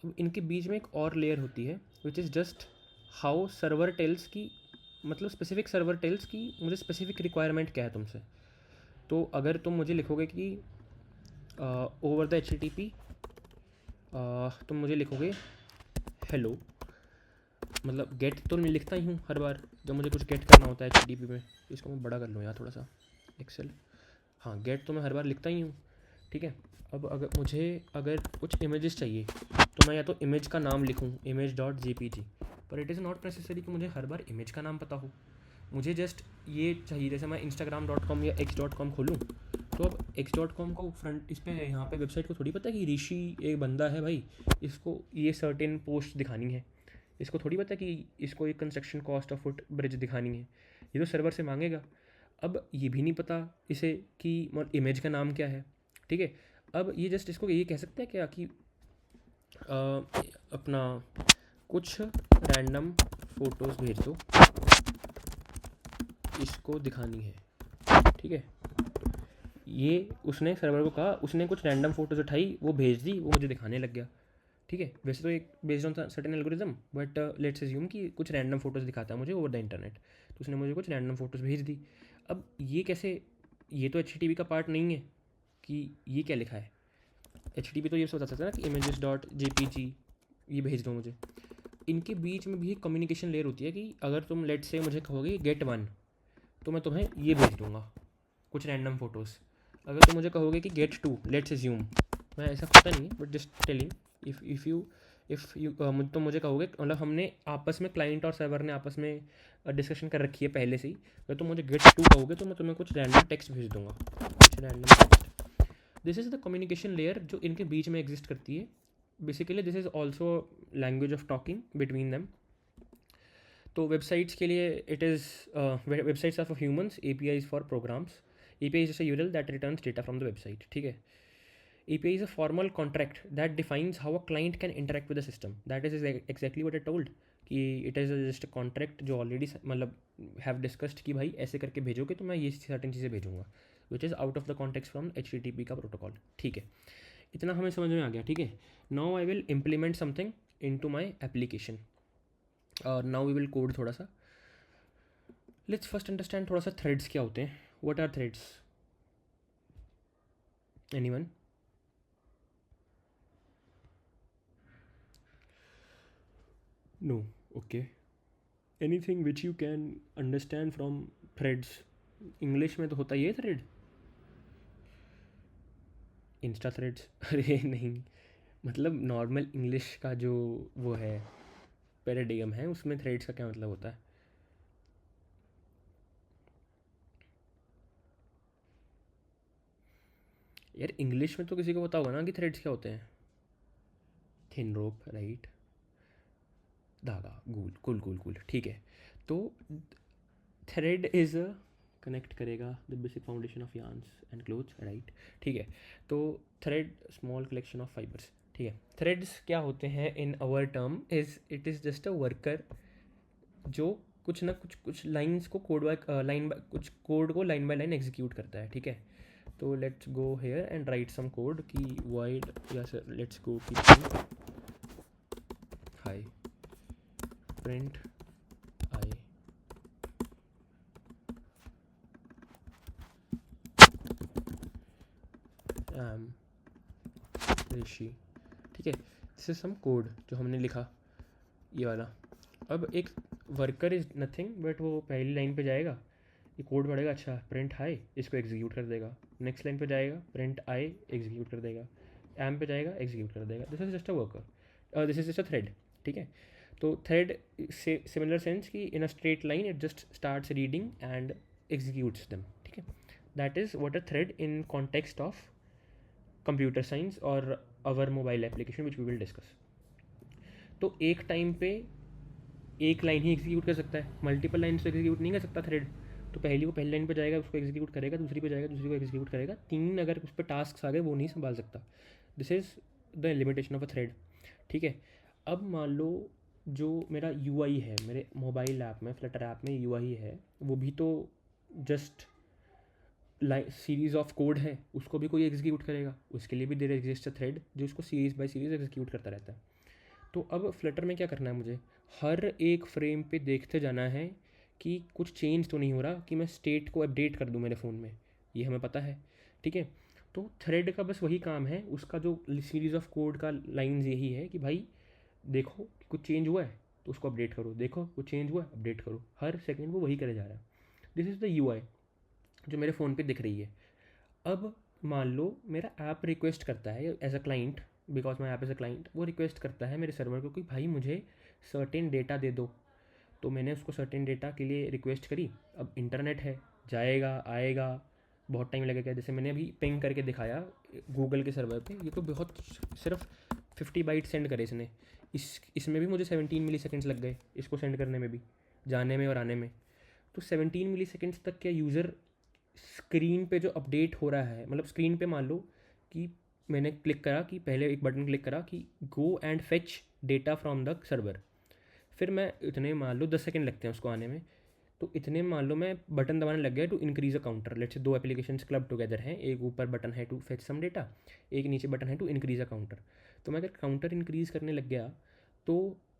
अब इनके बीच में एक और लेयर होती है which is just how server tells की, मतलब स्पेसिफिक सर्वर टेल्स की मुझे स्पेसिफिक रिक्वायरमेंट क्या है तुमसे. तो अगर तुम मुझे लिखोगे कि ओवर द HTTP तुम मुझे लिखोगे हेलो, मतलब गेट तो मैं लिखता ही हूँ हर बार जब मुझे कुछ गेट करना होता है HTTP में. इसको मैं बड़ा कर लूँ यार थोड़ा सा, एक्सेल. हाँ, गेट तो मैं हर बार लिखता ही हूँ. ठीक है. अब अगर कुछ इमेजेस चाहिए तो मैं या तो इमेज का नाम लिखूँ image.jpg, पर इट इज़ नॉट नेसेसरी कि मुझे हर बार इमेज का नाम पता हो. मुझे जस्ट ये चाहिए, जैसे मैं instagram.com या x.com खोलूँ, तो अब x.com को फ्रंट इस पर यहाँ पे वेबसाइट को थोड़ी पता है कि ऋषि एक बंदा है भाई, इसको ये सर्टेन पोस्ट दिखानी है. इसको थोड़ी पता कि इसको एक construction cost of foot bridge दिखानी है. ये तो सर्वर से मांगेगा. अब ये भी नहीं पता इसे कि इमेज का नाम क्या है. ठीक है. अब ये जस्ट इसको ये कह सकते हैं क्या कि अपना कुछ रैंडम फ़ोटोज़ भेज दो, इसको दिखानी है. ठीक है. ये उसने सर्वर को कहा, उसने कुछ रैंडम फ़ोटोज़ उठाई, वो भेज दी, वो मुझे दिखाने लग गया. ठीक है. वैसे तो एक based on certain algorithm, but let's assume कि कुछ रैंडम फ़ोटोज़ दिखाता है मुझे ओवर द इंटरनेट. तो उसने मुझे कुछ रैंडम फ़ोटोज़ भेज दी. अब ये कैसे, ये तो HTTP का पार्ट नहीं है कि ये क्या लिखा है. HTTP तो ये बता सकता है ना कि images.jpg ये भेज दो मुझे. इनके बीच में भी एक कम्युनिकेशन लेयर होती है कि अगर तुम लेट से मुझे कहोगे गेट 1, तो मैं तुम्हें ये भेज दूँगा कुछ रैंडम फ़ोटोज़. अगर तुम मुझे कहोगे कि गेट 2, लेट्स अज्यूम, मैं ऐसा पता नहीं है but just telling, if you तुम मुझे कहोगे, मतलब हमने आपस में क्लाइंट और सर्वर ने आपस में डिस्कशन कर रखी है पहले से ही, अगर तुम मुझे गेट 2 कहोगे तो मैं तुम्हें कुछ रैंडम टेक्स्ट भेज दूँगा, कुछ random text. This is the communication layer जो इनके बीच में एग्जिस्ट करती है. Basically this is also language of talking between them. तो वेबसाइट्स के लिए it is websites are for humans, API is for programs. API is just a URL that returns data from the website. ठीक है. API is a formal contract that defines how a client can interact with the system. That is exactly what I told, कि it is just a contract जो already मतलब have discussed कि भाई ऐसे करके भेजोगे तो मैं ये certain चीज़ें भेजूँगा, which is out of the context from HTTP का protocol. ठीक है. इतना हमें समझ में आ गया, ठीक है। Now I will implement something in to my application और नाउ वी विल कोड थोड़ा सा। लेट्स फर्स्ट अंडरस्टैंड थोड़ा सा थ्रेड्स क्या होते हैं। What are threads? Anyone? No? Okay. Anything which you can understand from threads? English में तो होता ही है थ्रेड, इंस्टा थ्रेड्स। अरे नहीं, मतलब नॉर्मल इंग्लिश का जो वो है पैराडिगम है उसमें थ्रेड्स का क्या मतलब होता है? यार इंग्लिश में तो किसी को पता होगा ना कि थ्रेड्स क्या होते हैं। Thin rope, right. धागा, कूल कूल कूल कूल, ठीक है। तो थ्रेड इज़ अ कनेक्ट करेगा the basic foundation of yarns and clothes, right. ठीक है। तो thread small collection of fibres, ठीक है। थ्रेड्स क्या होते हैं in our term? It is just a worker जो कुछ ना कुछ लाइंस को कोड बाय लाइन बाय कुछ कोड को लाइन बाय लाइन एग्जीक्यूट करता है, ठीक है। तो let's go here and write some code की वाइड, या सर लेट्स गो की hi print I am Rishi, ठीक है। दिस इज सम कोड जो हमने लिखा, ये वाला। अब एक वर्कर इज़ नथिंग बट वो पहली लाइन पे जाएगा, ये कोड पढ़ेगा, अच्छा प्रिंट हाई, इसको एग्जीक्यूट कर देगा। नेक्स्ट लाइन पे जाएगा, प्रिंट आई, एग्जीक्यूट कर देगा। एम पे जाएगा, एग्जीक्यूट कर देगा। This is just a worker, this is just a thread, ठीक है। तो थ्रेड से सिमिलर सेंस कि in a straight line it just starts reading and executes them, ठीक है। That is what a thread in context of computer science और our mobile application which we will discuss. तो एक time पे एक line ही execute कर सकता है, मल्टीपल लाइन से एग्जीक्यूट नहीं कर सकता थ्रेड। तो पहली वो पहली लाइन पे जाएगा, उसको एग्जीक्यूट करेगा, दूसरी पे जाएगा, दूसरी को एग्जीक्यूट करेगा, तीन अगर उस पर टास्क आ गए वो नहीं संभाल सकता। This is the limitation of a thread, ठीक है। अब मान लो जो मेरा यू है मेरे मोबाइल ऐप में, फ्लटर ऐप में यू है, वो भी तो जस्ट सीरीज़ ऑफ कोड है, उसको भी कोई एग्जीक्यूट करेगा, उसके लिए भी देयर एग्जिस्ट अ थ्रेड जो उसको सीरीज़ बाय सीरीज़ एग्जीक्यूट करता रहता है। तो अब फ्लटर में क्या करना है मुझे? हर एक फ्रेम पे देखते जाना है कि कुछ चेंज तो नहीं हो रहा, कि मैं स्टेट को अपडेट कर दूं मेरे फ़ोन में, ये हमें पता है, ठीक है। तो थ्रेड का बस वही काम है, उसका जो सीरीज़ ऑफ कोड का लाइंस यही है कि भाई देखो कुछ चेंज हुआ है तो उसको अपडेट करो, देखो कुछ चेंज हुआ है अपडेट करो, हर सेकेंड वो वही करे जा रहा है। दिस इज़ द यू जो मेरे फ़ोन पे दिख रही है। अब मान लो मेरा ऐप रिक्वेस्ट करता है as a client, because my app as a client, वो रिक्वेस्ट करता है मेरे सर्वर को कि भाई मुझे सर्टेन डेटा दे दो। तो मैंने उसको सर्टेन डेटा के लिए रिक्वेस्ट करी। अब इंटरनेट है, जाएगा आएगा, बहुत टाइम लगेगा। जैसे मैंने अभी पिंग करके दिखाया गूगल के सर्वर पे, ये तो बहुत सिर्फ 50 बाइट सेंड करे इसने। इसमें भी मुझे 17 मिली सेकेंड्स लग गए इसको सेंड करने में भी, जाने में और आने में। तो 17 मिली सेकेंड्स तक क्या यूज़र स्क्रीन पे जो अपडेट हो रहा है, मतलब स्क्रीन पे मान लो कि मैंने क्लिक करा, कि पहले एक बटन क्लिक करा कि go and fetch data from the server, फिर मैं इतने मान लो 10 सेकेंड लगते हैं उसको आने में, तो इतने मान लो मैं बटन दबाने लग गया to increase a counter. Let's say दो एप्लीकेशन क्लब टुगेदर हैं, एक ऊपर बटन है टू फेच सम डेटा, एक नीचे बटन है टू इंक्रीज़ अ काउंटर। तो मैं अगर काउंटर इंक्रीज़ करने लग गया तो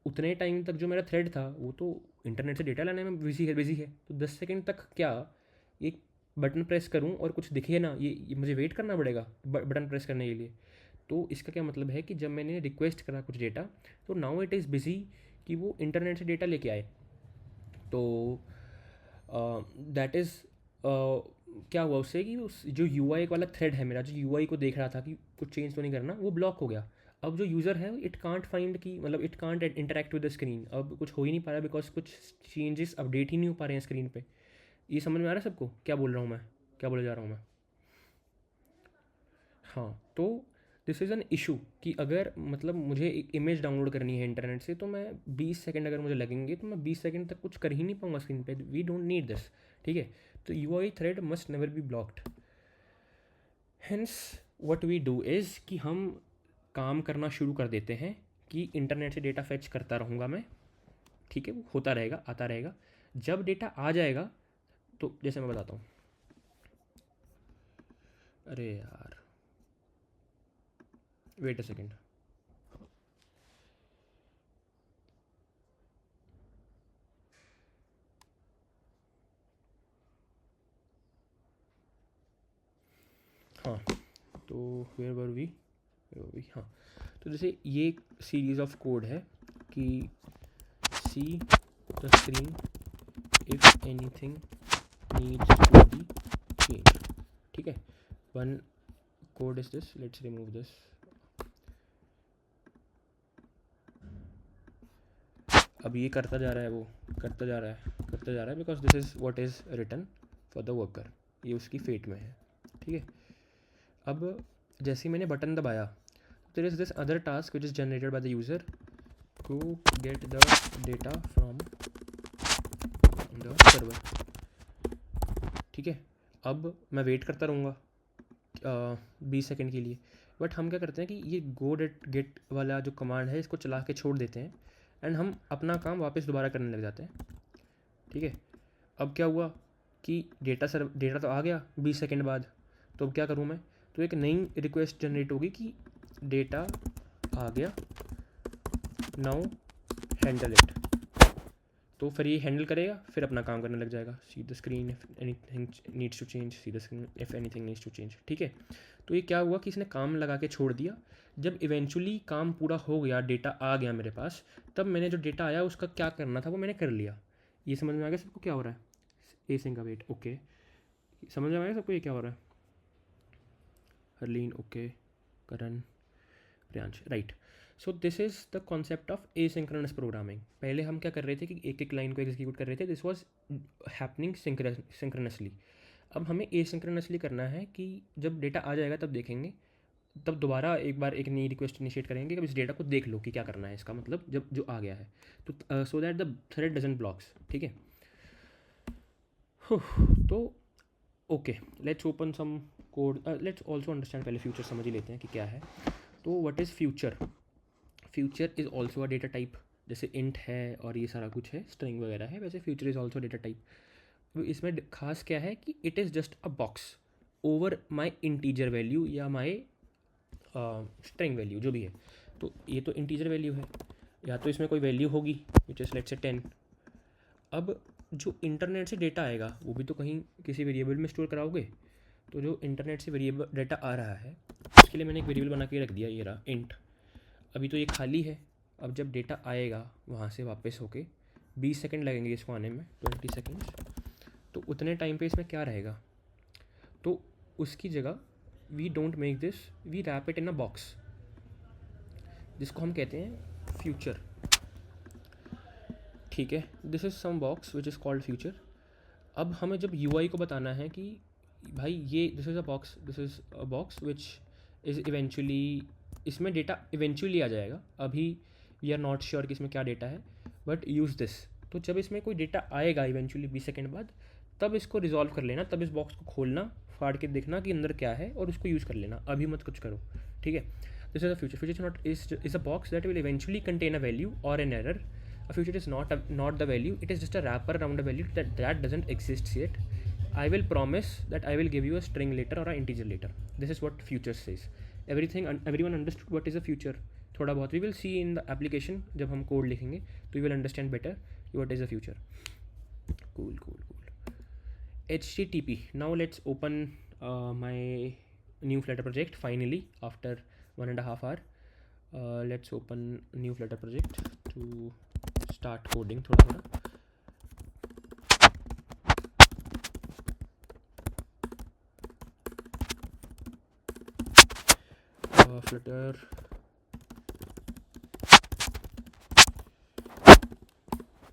उतने टाइम तक जो मेरा थ्रेड था वो तो इंटरनेट से डेटा लाने में बिजी है। तो 10 सेकेंड तक क्या एक बटन प्रेस करूं और कुछ दिखे ना, ये मुझे वेट करना पड़ेगा बटन प्रेस करने के लिए। तो इसका क्या मतलब है कि जब मैंने रिक्वेस्ट करा कुछ डेटा, तो नाउ इट इज़ बिज़ी कि वो इंटरनेट से डेटा लेके आए। तो दैट इज़ क्या हुआ उससे कि उस जो यू वाला थ्रेड है मेरा, जो यू को देख रहा था कि कुछ चेंज तो नहीं करना, वो ब्लॉक हो गया। अब जो यूज़र है इट कांट फाइंड कि मतलब it can't interact with the screen, अब कुछ हो ही नहीं पा रहा बिकॉज कुछ चेंजेस अपडेट ही नहीं हो पा रहे हैं स्क्रीन पे। ये समझ में आ रहा है सबको क्या बोल रहा हूँ मैं, क्या बोले जा रहा हूँ मैं? हाँ, तो दिस इज़ एन इशू कि अगर मतलब मुझे एक इमेज डाउनलोड करनी है इंटरनेट से, तो मैं 20 सेकंड अगर मुझे लगेंगे तो मैं 20 सेकंड तक कुछ कर ही नहीं पाऊंगा स्क्रीन पे। वी डोंट नीड दिस, ठीक है। तो you thread must never be blocked. Hence what we do is कि हम काम करना शुरू कर देते हैं कि इंटरनेट से डेटा फेच करता रहूँगा मैं, ठीक है, वो होता रहेगा आता रहेगा। जब डेटा आ जाएगा तो जैसे मैं बताता हूँ, अरे यार वेट अ सेकेंड। हाँ, तो वेयर वर वी, हाँ, तो जैसे ये सीरीज ऑफ कोड है कि see the screen if anything needs to be change, ठीक है। One code is this, let's remove this. अब ये करता जा रहा है, वो करता जा रहा है because this is what is written for the worker, ये उसकी फेट में है, ठीक है। अब जैसे ही मैंने बटन दबाया, there is this other task which is generated by the user to get the data from the server, ठीक है। अब मैं वेट करता रहूँगा 20 सेकेंड के लिए, बट हम क्या करते हैं कि ये गो गेट वाला जो कमांड है इसको चला के छोड़ देते हैं एंड हम अपना काम वापस दोबारा करने लग जाते हैं, ठीक है। अब क्या हुआ कि डेटा तो आ गया 20 सेकेंड बाद, तो अब क्या करूँ मैं, तो एक नई रिक्वेस्ट जनरेट होगी कि डेटा आ गया, नाउ हैंडल इट। तो फिर ये हैंडल करेगा, फिर अपना काम करने लग जाएगा। See the screen if anything needs to change, see the screen if anything needs to change, ठीक है। तो ये क्या हुआ कि इसने काम लगा के छोड़ दिया। जब इवेंचुअली काम पूरा हो गया, डेटा आ गया मेरे पास, तब मैंने जो डेटा आया उसका क्या करना था वो मैंने कर लिया। ये समझ में आ गया सबको क्या हो रहा है? एसिंग का वेट, ओके, समझ में आ गया सबको ये क्या हो रहा है? Harleen, okay, Karan, Priyansh, right. So this is the concept of asynchronous programming. पहले हम क्या कर रहे थे कि एक एक लाइन को एग्जीक्यूट कर रहे थे, दिस वॉज हैपनिंग सिंक्रोनसली। अब हमें एसिंक्रोनसली करना है कि जब डेटा आ जाएगा तब देखेंगे, तब दोबारा एक बार एक नई रिक्वेस्ट इनिशिएट करेंगे कि इस डेटा को देख लो कि क्या करना है इसका, मतलब जब जो आ गया है, तो so that the thread doesn't blocks, ठीक है। तो okay, let's open some code, let's also understand, पहले फ्यूचर समझ ही लेते हैं कि क्या है। तो what is future? Future is also a data type. जैसे इंट है और ये सारा कुछ है, स्ट्रिंग वगैरह है, वैसे future is also data type. इसमें खास क्या है कि it is just a box over my integer value या माई स्ट्रिंग वैल्यू जो भी है। तो ये तो इंटीजर वैल्यू है, या तो इसमें कोई वैल्यू होगी विच इज़ लेट्स से 10। अब जो इंटरनेट से डेटा आएगा वो भी तो कहीं किसी वेरिएबल में स्टोर कराओगे, तो जो इंटरनेट से वेरिएबल डेटा आ रहा है उसके लिए मैंने एक वेरिएबल बना के रख दिया, ये रहा इंट। अभी तो ये खाली है, अब जब डेटा आएगा वहाँ से वापस होके 20 सेकंड लगेंगे इसको आने में, 20 सेकेंड्स। तो उतने टाइम पे इसमें क्या रहेगा, तो उसकी जगह we don't make this, we wrap it in a box जिसको हम कहते हैं फ्यूचर, ठीक है। This is some box which is called future. अब हमें जब यूआई को बताना है कि भाई ये this is a box which is eventually, इसमें डेटा इवेंचुअली आ जाएगा, अभी वी आर नॉट श्योर कि इसमें क्या डेटा है, बट यूज़ दिस। तो जब इसमें कोई डेटा आएगा इवेंचुअली 20 सेकेंड बाद, तब इसको रिजॉल्व कर लेना, तब इस बॉक्स को खोलना, फाड़ के देखना कि अंदर क्या है और उसको यूज़ कर लेना, अभी मत कुछ करो, ठीक है। This is a future. Future not is a box that will eventually contain a value और an error. A future is not the value, it is just a wrapper around a value that doesn't exist yet. I will promise that I will give you a string later or an integer later. This is what future says. Everyone understood what is a future? थोड़ा बहुत we will see in the application, जब हम code लिखेंगे तो we will understand better what is a future. Cool. HTTP. Now let's open my new Flutter project finally after 1.5 hour. Let's open new Flutter project to start coding थोड़ा Flutter.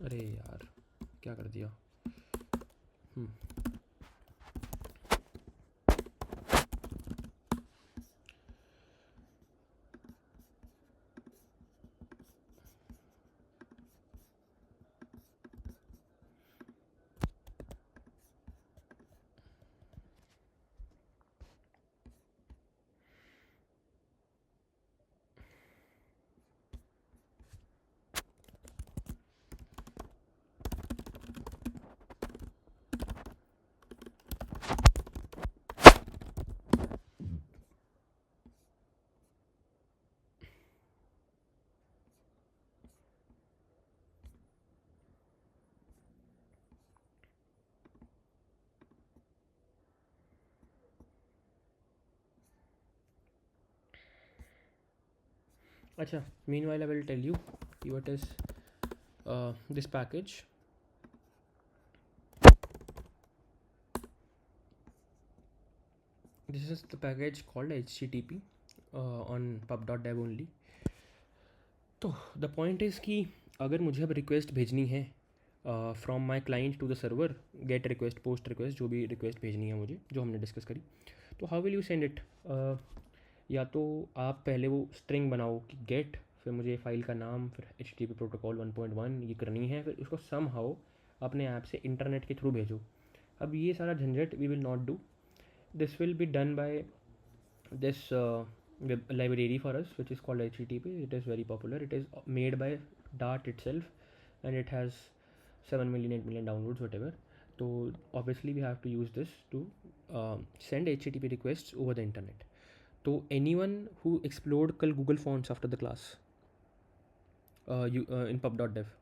अरे यार क्या कर दिया। अच्छा, meanwhile I will tell you what is this package. This is the package called HTTP on pub.dev only. तो the point is कि अगर मुझे अब रिक्वेस्ट भेजनी है from my client to the server, get request, post request, जो भी request भेजनी है मुझे, जो हमने डिस्कस करी, तो how will you send it? या तो आप पहले वो स्ट्रिंग बनाओ कि गेट, फिर मुझे फाइल का नाम, फिर HTTP प्रोटोकॉल 1.1 ये करनी है, फिर उसको सम हाउ अपने ऐप से इंटरनेट के थ्रू भेजो. अब ये सारा झंझट we will not do. This will be done by this web library for us, which is called HTTP. It is very popular. It is made by Dart itself, and it has 7 million, 8 million downloads, whatever. So obviously we have to use this to send HTTP requests over the internet. So anyone who explored kal Google Fonts after the class, in pub.dev,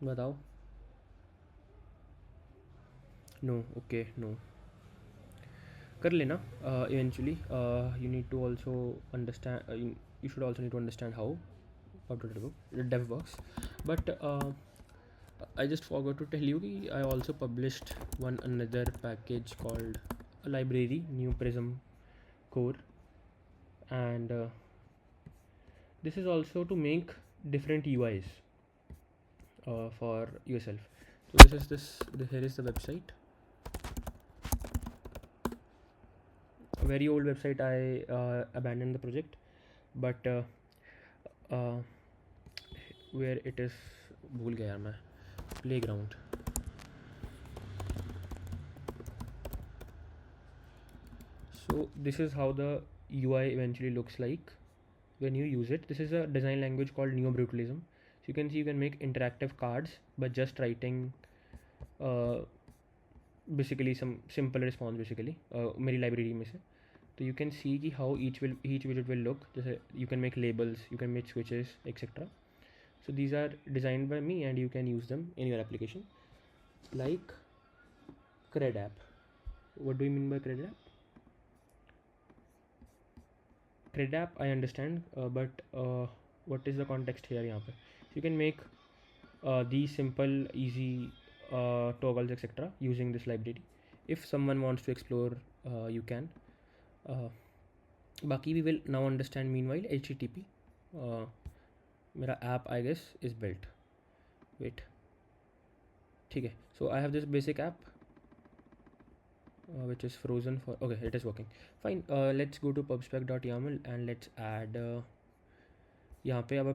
बताओ. No, okay, no. कर लेना eventually. You need to also understand, you should also need to understand how dev works. But I just forgot to tell you कि I also published one another package called a library, New Prism Core, and this is also to make different UIs for yourself. So here is the website. A very old website. I abandoned the project, but where it is, भूल गया यार मैं, playground. So this is how the UI eventually looks like when you use it. This is a design language called Neo-Brutalism. So you can see you can make interactive cards by just writing basically some simple response basically मेरी library में से. तो you can see कि how each widget will look. जैसे you can make labels, you can make switches, etc. So these are designed by me and you can use them in your application. Like Cred app. What do you mean by Cred app? Cred app I understand, but what is the context here यहाँ पे? You can make these simple easy toggles etc using this library. If someone wants to explore, you can. बाकी we will now understand meanwhile HTTP. मेरा app I guess is built. Wait, ठीक है. So I have this basic app which is frozen for, okay, it is working fine. Let's go to pubspec.yaml and let's add यहाँ पे अब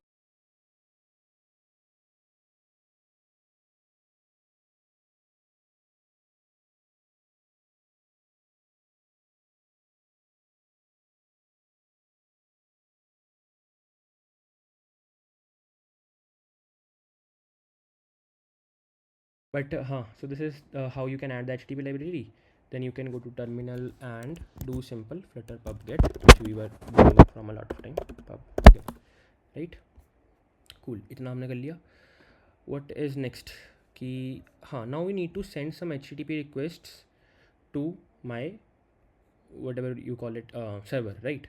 but हाँ, so this is how you can add the HTTP library. Then you can go to terminal and do simple flutter pub get, which we were doing from a lot of time. Pub get, right? Cool, इतना हमने कर लिया. What is next? कि हाँ, now we need to send some HTTP requests to my whatever you call it server, right?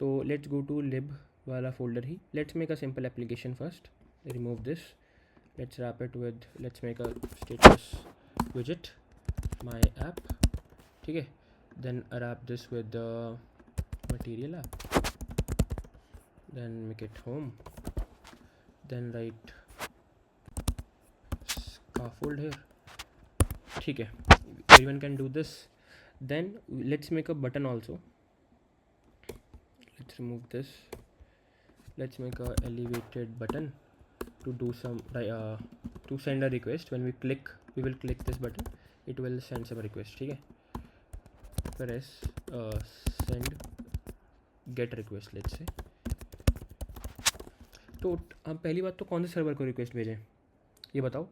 So let's go to lib वाला folder he. Let's make a simple application first. Remove this. Let's wrap it with, let's make a status widget, my app, ठीक है. Then wrap this with the material app, then make it home, then write scaffold here, ठीक है. Everyone can do this. Then let's make a button also. Let's remove this. Let's make a elevated button to do some to send a request. When we will click this button, it will send some request, ठीक है. Press send get request, let's say. तो हम पहली बात तो कौन से server को रिक्वेस्ट भेजें ये बताओ.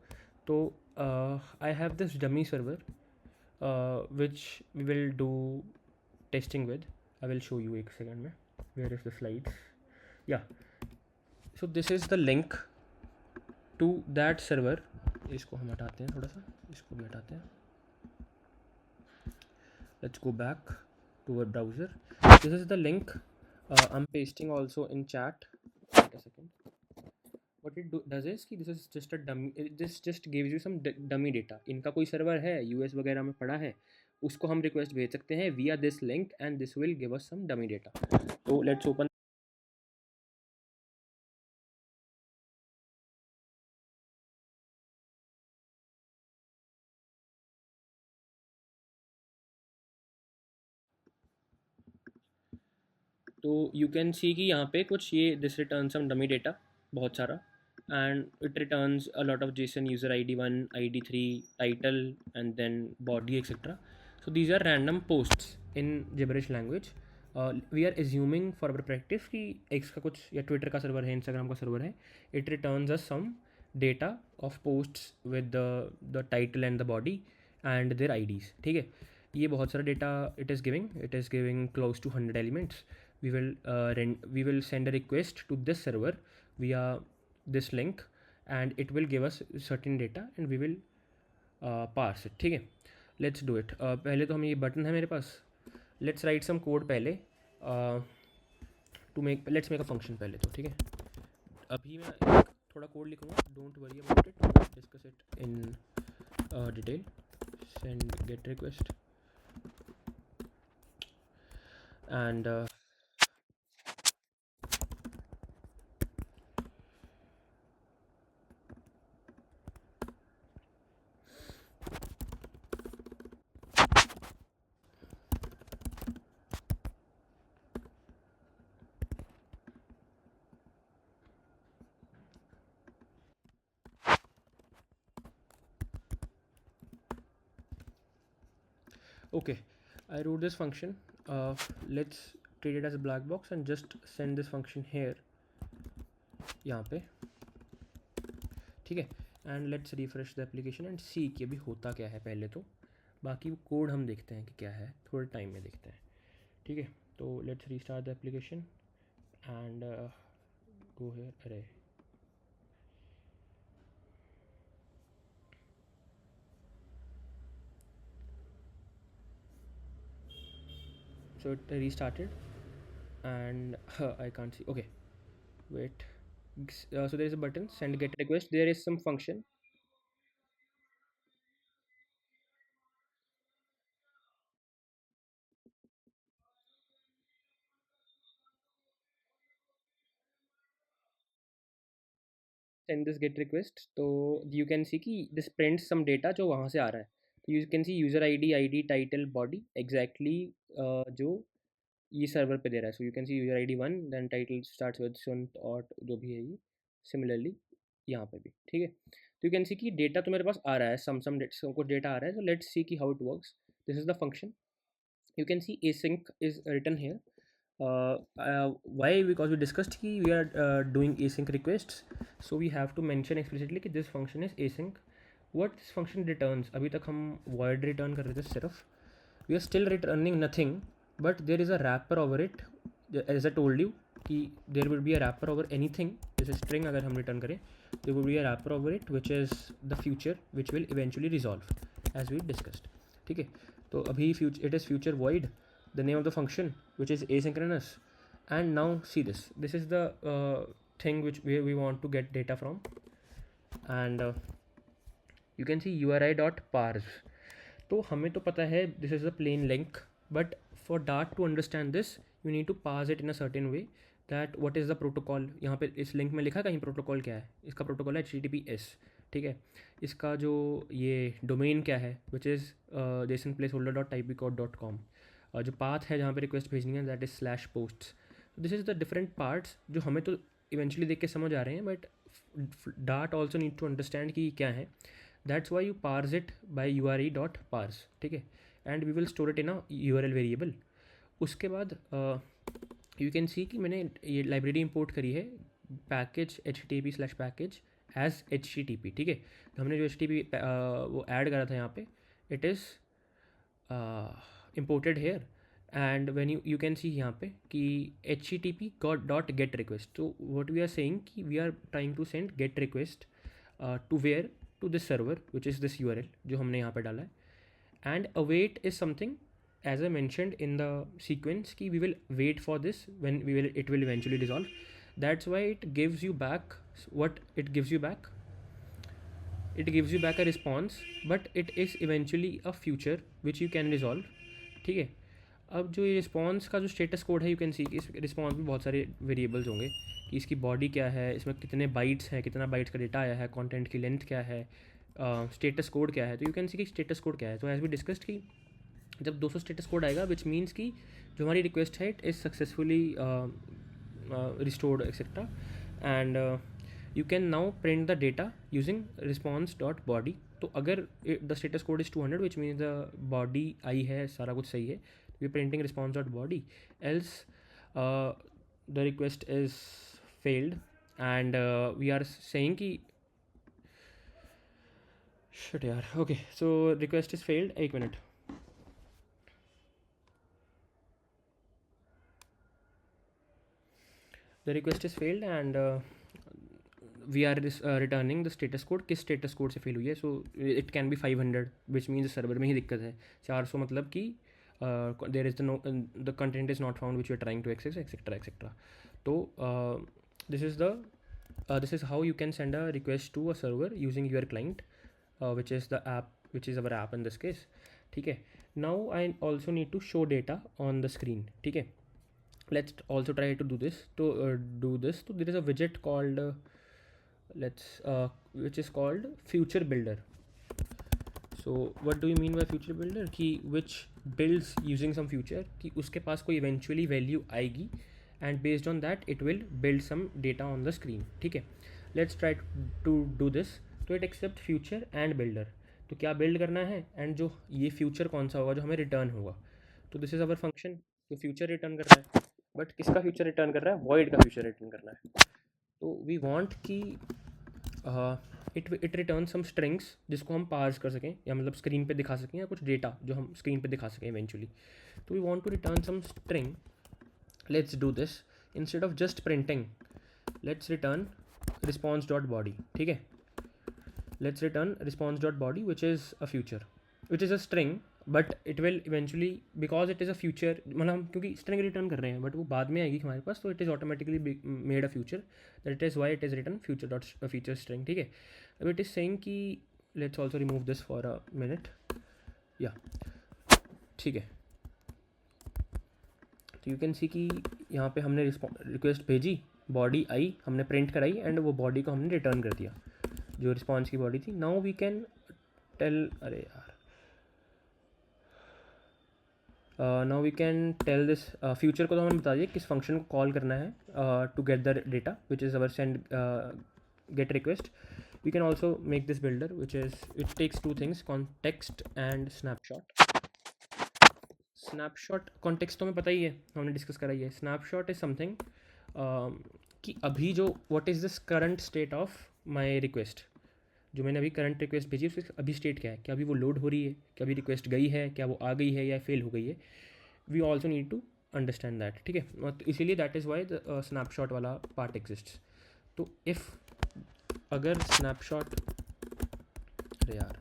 तो I have this dummy server which we will do testing with. I will show you एक सेकेंड में. Where is the slides. या so this is the link to that server. इसको हम हटाते हैं, थोड़ा सा इसको भी हटाते हैं. let's go back to our browser. This is the link. I'm pasting also in chat. Wait a second. What it does is कि this is just a dummy. This just gives you some dummy data. इनका कोई server है US वगैरह में पड़ा है, उसको हम रिक्वेस्ट भेज सकते हैं via this link and this will give us some dummy data. So let's open. तो यू कैन सी कि यहाँ पे कुछ ये this return some dummy data बहुत सारा, and it returns a lot of JSON user ID1 ID3 title and then body etcetera. So these are random posts in gibberish language. We are assuming for our practice कि X का कुछ या Twitter का server है, Instagram का server है. It returns us some data of posts with the title and the body and their IDs. ठीक है, ये बहुत सारा data it is giving close to 100 elements. We will send a request to this server via this link and it will give us certain data and we will parse it. ठीक है, let's do it. पहले तो हम ये button है मेरे पास, let's write some code पहले let's make a function पहले तो. ठीक है, अभी मैं थोड़ा कोड लिखूँगा, don't worry about it, we'll discuss it in detail. Send get request and okay, I wrote this function. Let's treat it as a black box and just send this function here यहाँ पे. ठीक है, and let's refresh the application and see कि अभी होता क्या है पहले तो, बाकी कोड हम देखते हैं कि क्या है थोड़े टाइम में देखते हैं. ठीक है, तो let's restart the application and go here. अरे so it restarted and I can't see. Okay, wait. So there is a button send get request. There is some function. Send this get request. तो you can see कि this prints some data जो वहाँ से आ रहा है. तो you can see user ID title body exactly जो ये सर्वर पे दे रहा है. So you can see user ID 1 then title starts with सुन और जो भी है ये सिमिलरली यहाँ पे भी. ठीक है, तो यू कैन सी कि डेटा तो मेरे पास आ रहा है, सम कुछ डेटा आ रहा है. सो लेट्स सी कि how it works. This is the function. You can C async is written here. Why? Because we discussed कि we are doing async requests, so we have to mention explicitly कि this function is async. What this function returns, अभी तक हम void return कर रहे थे सिर्फ, we are still returning nothing, but there is a wrapper over it. As I told you कि there will be a wrapper over anything. जैसे string अगर हम return करें, there will be a wrapper over it which is the future which will eventually resolve as we discussed. ठीक है, तो अभी it is future void, the name of the function which is asynchronous. And now see this is the thing where we want to get data from. And you can see URI.parse. तो हमें तो पता है this is a plain link, but for Dart to understand this you need to parse it in a certain way that what is the protocol. यहाँ पे इस link में लिखा कहीं प्रोटोकॉल क्या है, इसका प्रोटोकॉल है HTTPS. ठीक है, इसका जो ये डोमेन क्या है विच इज़ JSONplaceholder.typecode.com. जो पाथ है जहाँ पे रिक्वेस्ट भेजनी है that is /posts. This is the different parts जो हमें तो इवेंचुअली देख के समझ आ रहे हैं, but Dart also need to understand कि क्या है. That's why you parse it by URI.parse. ठीक है, and we will store it in a URL variable. उसके बाद यू कैन सी कि मैंने ये लाइब्रेरी इंपोर्ट करी है पैकेज HTTP/package एज HTTP. ठीक है, तो हमने जो HTTP वो ऐड करा था यहाँ पे it is imported here. And when you can see यहाँ पे कि HTTP dot get request. So what we are saying कि we are trying to send get request to where, to this server which is this URL जो हमने यहाँ पे डाला है. And await is something as I mentioned in the sequence ki we will wait for this when it will eventually resolve. That's why it gives you back what it gives you back. It gives you back a response, but it is eventually a future which you can resolve. ठीक है. अब जो ये response का जो status code है, you can see कि इस रिस्पॉन्स में बहुत सारे वेरिएबल्स होंगे कि इसकी बॉडी क्या है, इसमें कितने बाइट्स हैं, कितना बाइट्स का डेटा आया है, कंटेंट की लेंथ क्या है, स्टेटस कोड क्या है. तो यू कैन सी कि स्टेटस कोड क्या है. तो एज वी डिस्कस्ड कि जब 200 स्टेटस कोड आएगा विच मीन्स कि जो हमारी रिक्वेस्ट है it is successfully restored etcetera. And you can now print the data using response dot body. तो अगर the status code is 200 which means the body आई है, सारा कुछ सही है, we printing response dot body. Else the request is failed and we are saying कि shit यार. Okay, so request is failed. एक minute. The request is failed and we are returning the status code. किस status code से fail हुई है? So it can be 500 which means server में ही दिक्कत है. 400 मतलब कि there is the content is not found which you are trying to access etc etc. तो this is how you can send a request to a server using your client which is the app, which is our app in this case. ठीक है. Now I also need to show data on the screen. ठीक है. Let's also try to do this. So there is a widget called which is called future builder. So what do you mean by future builder? कि which builds using some future, कि उसके पास कोई eventually value आएगी and based on that it will build some data on the screen. ठीक है. Let's try to do this. तो it accept future and builder. तो क्या build करना है and जो ये future कौन सा होगा जो हमें return होगा. तो this is our function. तो future return कर रहा है, बट किसका फ्यूचर रिटर्न कर रहा है? वॉइड का फ्यूचर रिटर्न करना है. तो वी वांट कि इट रिटर्न सम स्ट्रिंग्स जिसको हम पार्स कर सकें या मतलब स्क्रीन पे दिखा सकें, या कुछ डेटा जो हम स्क्रीन पे दिखा सकें इवेंचुअली. तो we want to return some string. Let's do this. Instead of just printing, let's return response dot body. ठीक है. Let's return response dot body which is a future, which is a string, but it will eventually because it is a future, मतलब हम क्योंकि string return कर रहे हैं but वो बाद में आएगी हमारे पास, तो it is automatically made a future. That is Y it is return future dot future string. ठीक है. अब इट इज़ सेइंग कि let's also remove this for a minute. या ठीक है. तो यू कैन सी कि यहाँ पे हमने रिक्वेस्ट भेजी, बॉडी आई, हमने प्रिंट कराई एंड वो बॉडी को हमने रिटर्न कर दिया जो रिस्पॉन्स की बॉडी थी. नाउ वी कैन टेल, अरे यार, now we can tell this future को तो हमें बता दिए किस फंक्शन को कॉल करना है to get the data which is our send get request. We can also make this builder which is it takes two things, context and snapshot. Snapshot context तो हमें पता ही है, हमने डिस्कस करा ही है. स्नैपशॉट इज़ समथिंग कि अभी जो what is this current state of my request, जो मैंने अभी करंट रिक्वेस्ट भेजी उसकी अभी स्टेट क्या है, क्या अभी वो लोड हो रही है, क्या अभी रिक्वेस्ट गई है, क्या वो आ गई है या फेल हो गई है. We also need to understand that. ठीक है. तो इसीलिए that is why the snapshot वाला पार्ट एग्जिस्ट्स. तो इफ़ अगर स्नैपशॉट, अरे यार,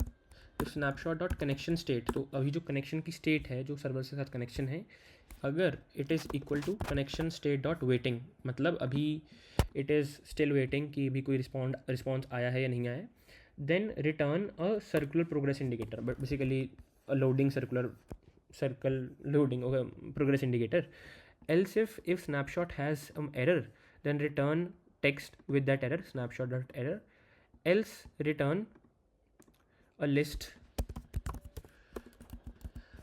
if snapshot dot connection state, तो अभी जो कनेक्शन की स्टेट है जो सर्वर के साथ कनेक्शन है, अगर it is equal to connection state dot waiting, मतलब अभी इट इज़ स्टिल वेटिंग कि अभी कोई रिस्पॉन्स आया है या नहीं आया है, then return a circular progress indicator, but basically a loading circle loading, okay, progress indicator. Else if snapshot has error, then return text with that error, snapshot dot error. Else return a list.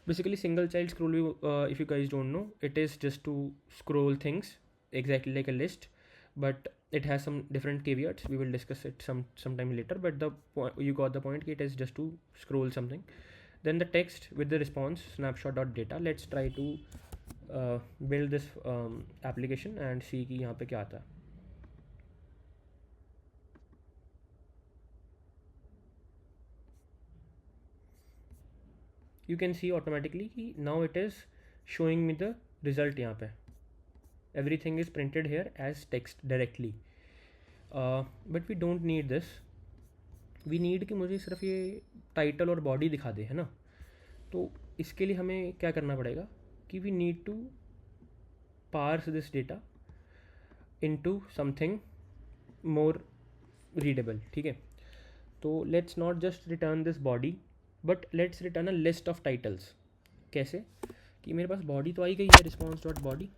Basically single child scroll view, if you guys don't know, it is just to scroll things exactly like a list, but it has some different caveats. We will discuss it sometime later, but you got the point. It is just to scroll something. Then the text with the response snapshot dot data. Let's try to build this application and see कि यहाँ पे क्या आता है. You can see automatically कि now it is showing me the result यहाँ पे. Everything is printed here as text directly. But we don't need this. We need कि मुझे सिर्फ ये टाइटल और बॉडी दिखा दे, है ना. तो इसके लिए हमें क्या करना पड़ेगा कि we need to parse this data into something more readable, ठीक है। तो let's not just return this body, but let's return a list of titles. कैसे कि मेरे पास बॉडी तो आई गई है, रिस्पॉन्स डॉट बॉडी।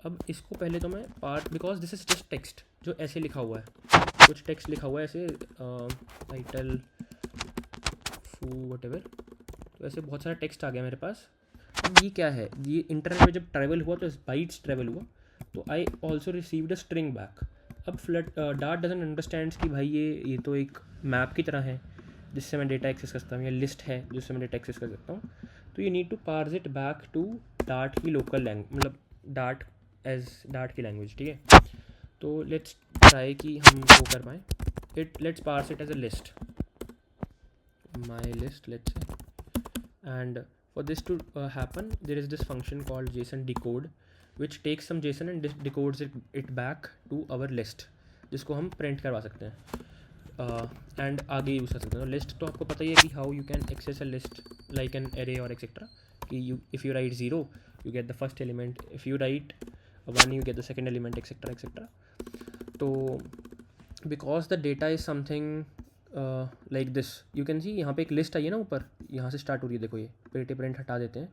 अब इसको पहले तो मैं part, because this is just text जो ऐसे लिखा हुआ है, कुछ टेक्स्ट लिखा हुआ है ऐसे, टाइटल फू वट एवर, तो ऐसे बहुत सारा टेक्स्ट आ गया मेरे पास। अब ये क्या है, ये इंटरनेट पे जब ट्रैवल हुआ तो बाइट्स ट्रैवल हुआ, तो I also received a string back. अब फ्लट डार्ट डजंट अंडरस्टैंड कि भाई ये तो एक मैप की तरह है जिससे मैं डेटा एक्सेस कर सकता हूँ, या लिस्ट है जिससे मैं डेटा एक्सेस कर सकता हूँ। तो you need to parse it back to Dart की लोकल लैंग्वेज, मतलब डार्ट एज डार्ट की लैंग्वेज, ठीक है। तो लेट्स ट्राई कि हम वो कर पाएँ। Let's parse it as a list, my list let's say, and for this to happen there is this function called json decode which takes some json and decodes it back to our list, जिसको हम print करवा सकते हैं and आगे use कर सकते हैं। तो लिस्ट तो आपको पता ही है कि how you can access a list like an array और एक्सेट्रा, कि you if you write 0 you get the first element, if you write 1 you get the second element, etcetera etcetera. तो because the data is something like this, you can see यहाँ पे एक list आई है ना ऊपर, यहाँ से स्टार्ट हो रही है, देखो ये पेटी प्रिंट हटा देते हैं,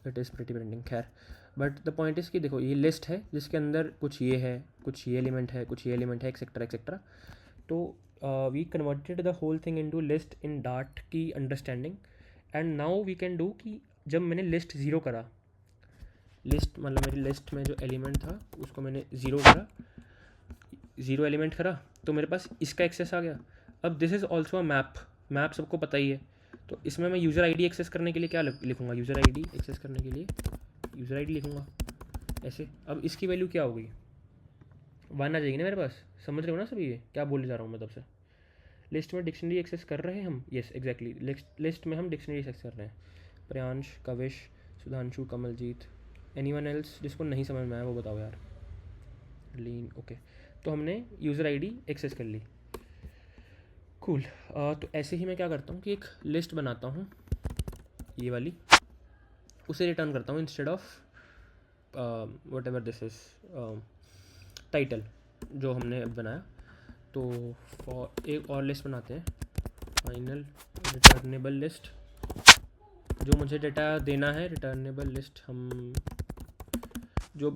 इट इज़ प्रिटी प्रिंटिंग, खैर। बट द पॉइंट इज़ कि देखो ये लिस्ट है जिसके अंदर कुछ ये है, कुछ ये एलिमेंट है, कुछ ये एलिमेंट है, एक्सेट्रा एक्सेट्रा। तो we converted the whole thing into list in Dart की अंडरस्टैंडिंग, and now we can do कि जब मैंने लिस्ट ज़ीरो करा, लिस्ट मतलब मेरी लिस्ट में जो एलिमेंट था उसको मैंने ज़ीरो करा, ज़ीरो एलिमेंट करा, तो मेरे पास इसका एक्सेस आ गया। अब this is also a map, map सबको पता ही है। तो इसमें मैं यूज़र आईडी एक्सेस करने के लिए क्या लिखूँगा, यूज़र आईडी एक्सेस करने के लिए यूज़र आईडी लिखूँगा ऐसे। अब इसकी वैल्यू क्या हो गई, 1 आ जाएगी ना मेरे पास, समझ रहे हो ना सभी ये क्या बोलने जा रहा हूँ मैं तब से। लिस्ट में डिक्शनरी एक्सेस कर रहे हैं हम, येस एग्जैक्टली, लिस्ट में हम डिक्शनरी एक्सेस कर रहे हैं। प्रियांश, कविश, सुधांशु, कमलजीत, एनीवन एल्स जिसको नहीं समझ में आया वो बताओ यार। लीन, ओके। तो हमने यूज़र आईडी एक्सेस कर ली, कूल। तो ऐसे ही मैं क्या करता हूँ कि एक लिस्ट बनाता हूँ ये वाली, उसे रिटर्न करता हूँ instead of what ever this is title जो हमने बनाया। तो फॉर एक और लिस्ट बनाते हैं, फाइनल रिटर्नेबल लिस्ट, जो मुझे डेटा देना है रिटर्नेबल लिस्ट, हम जो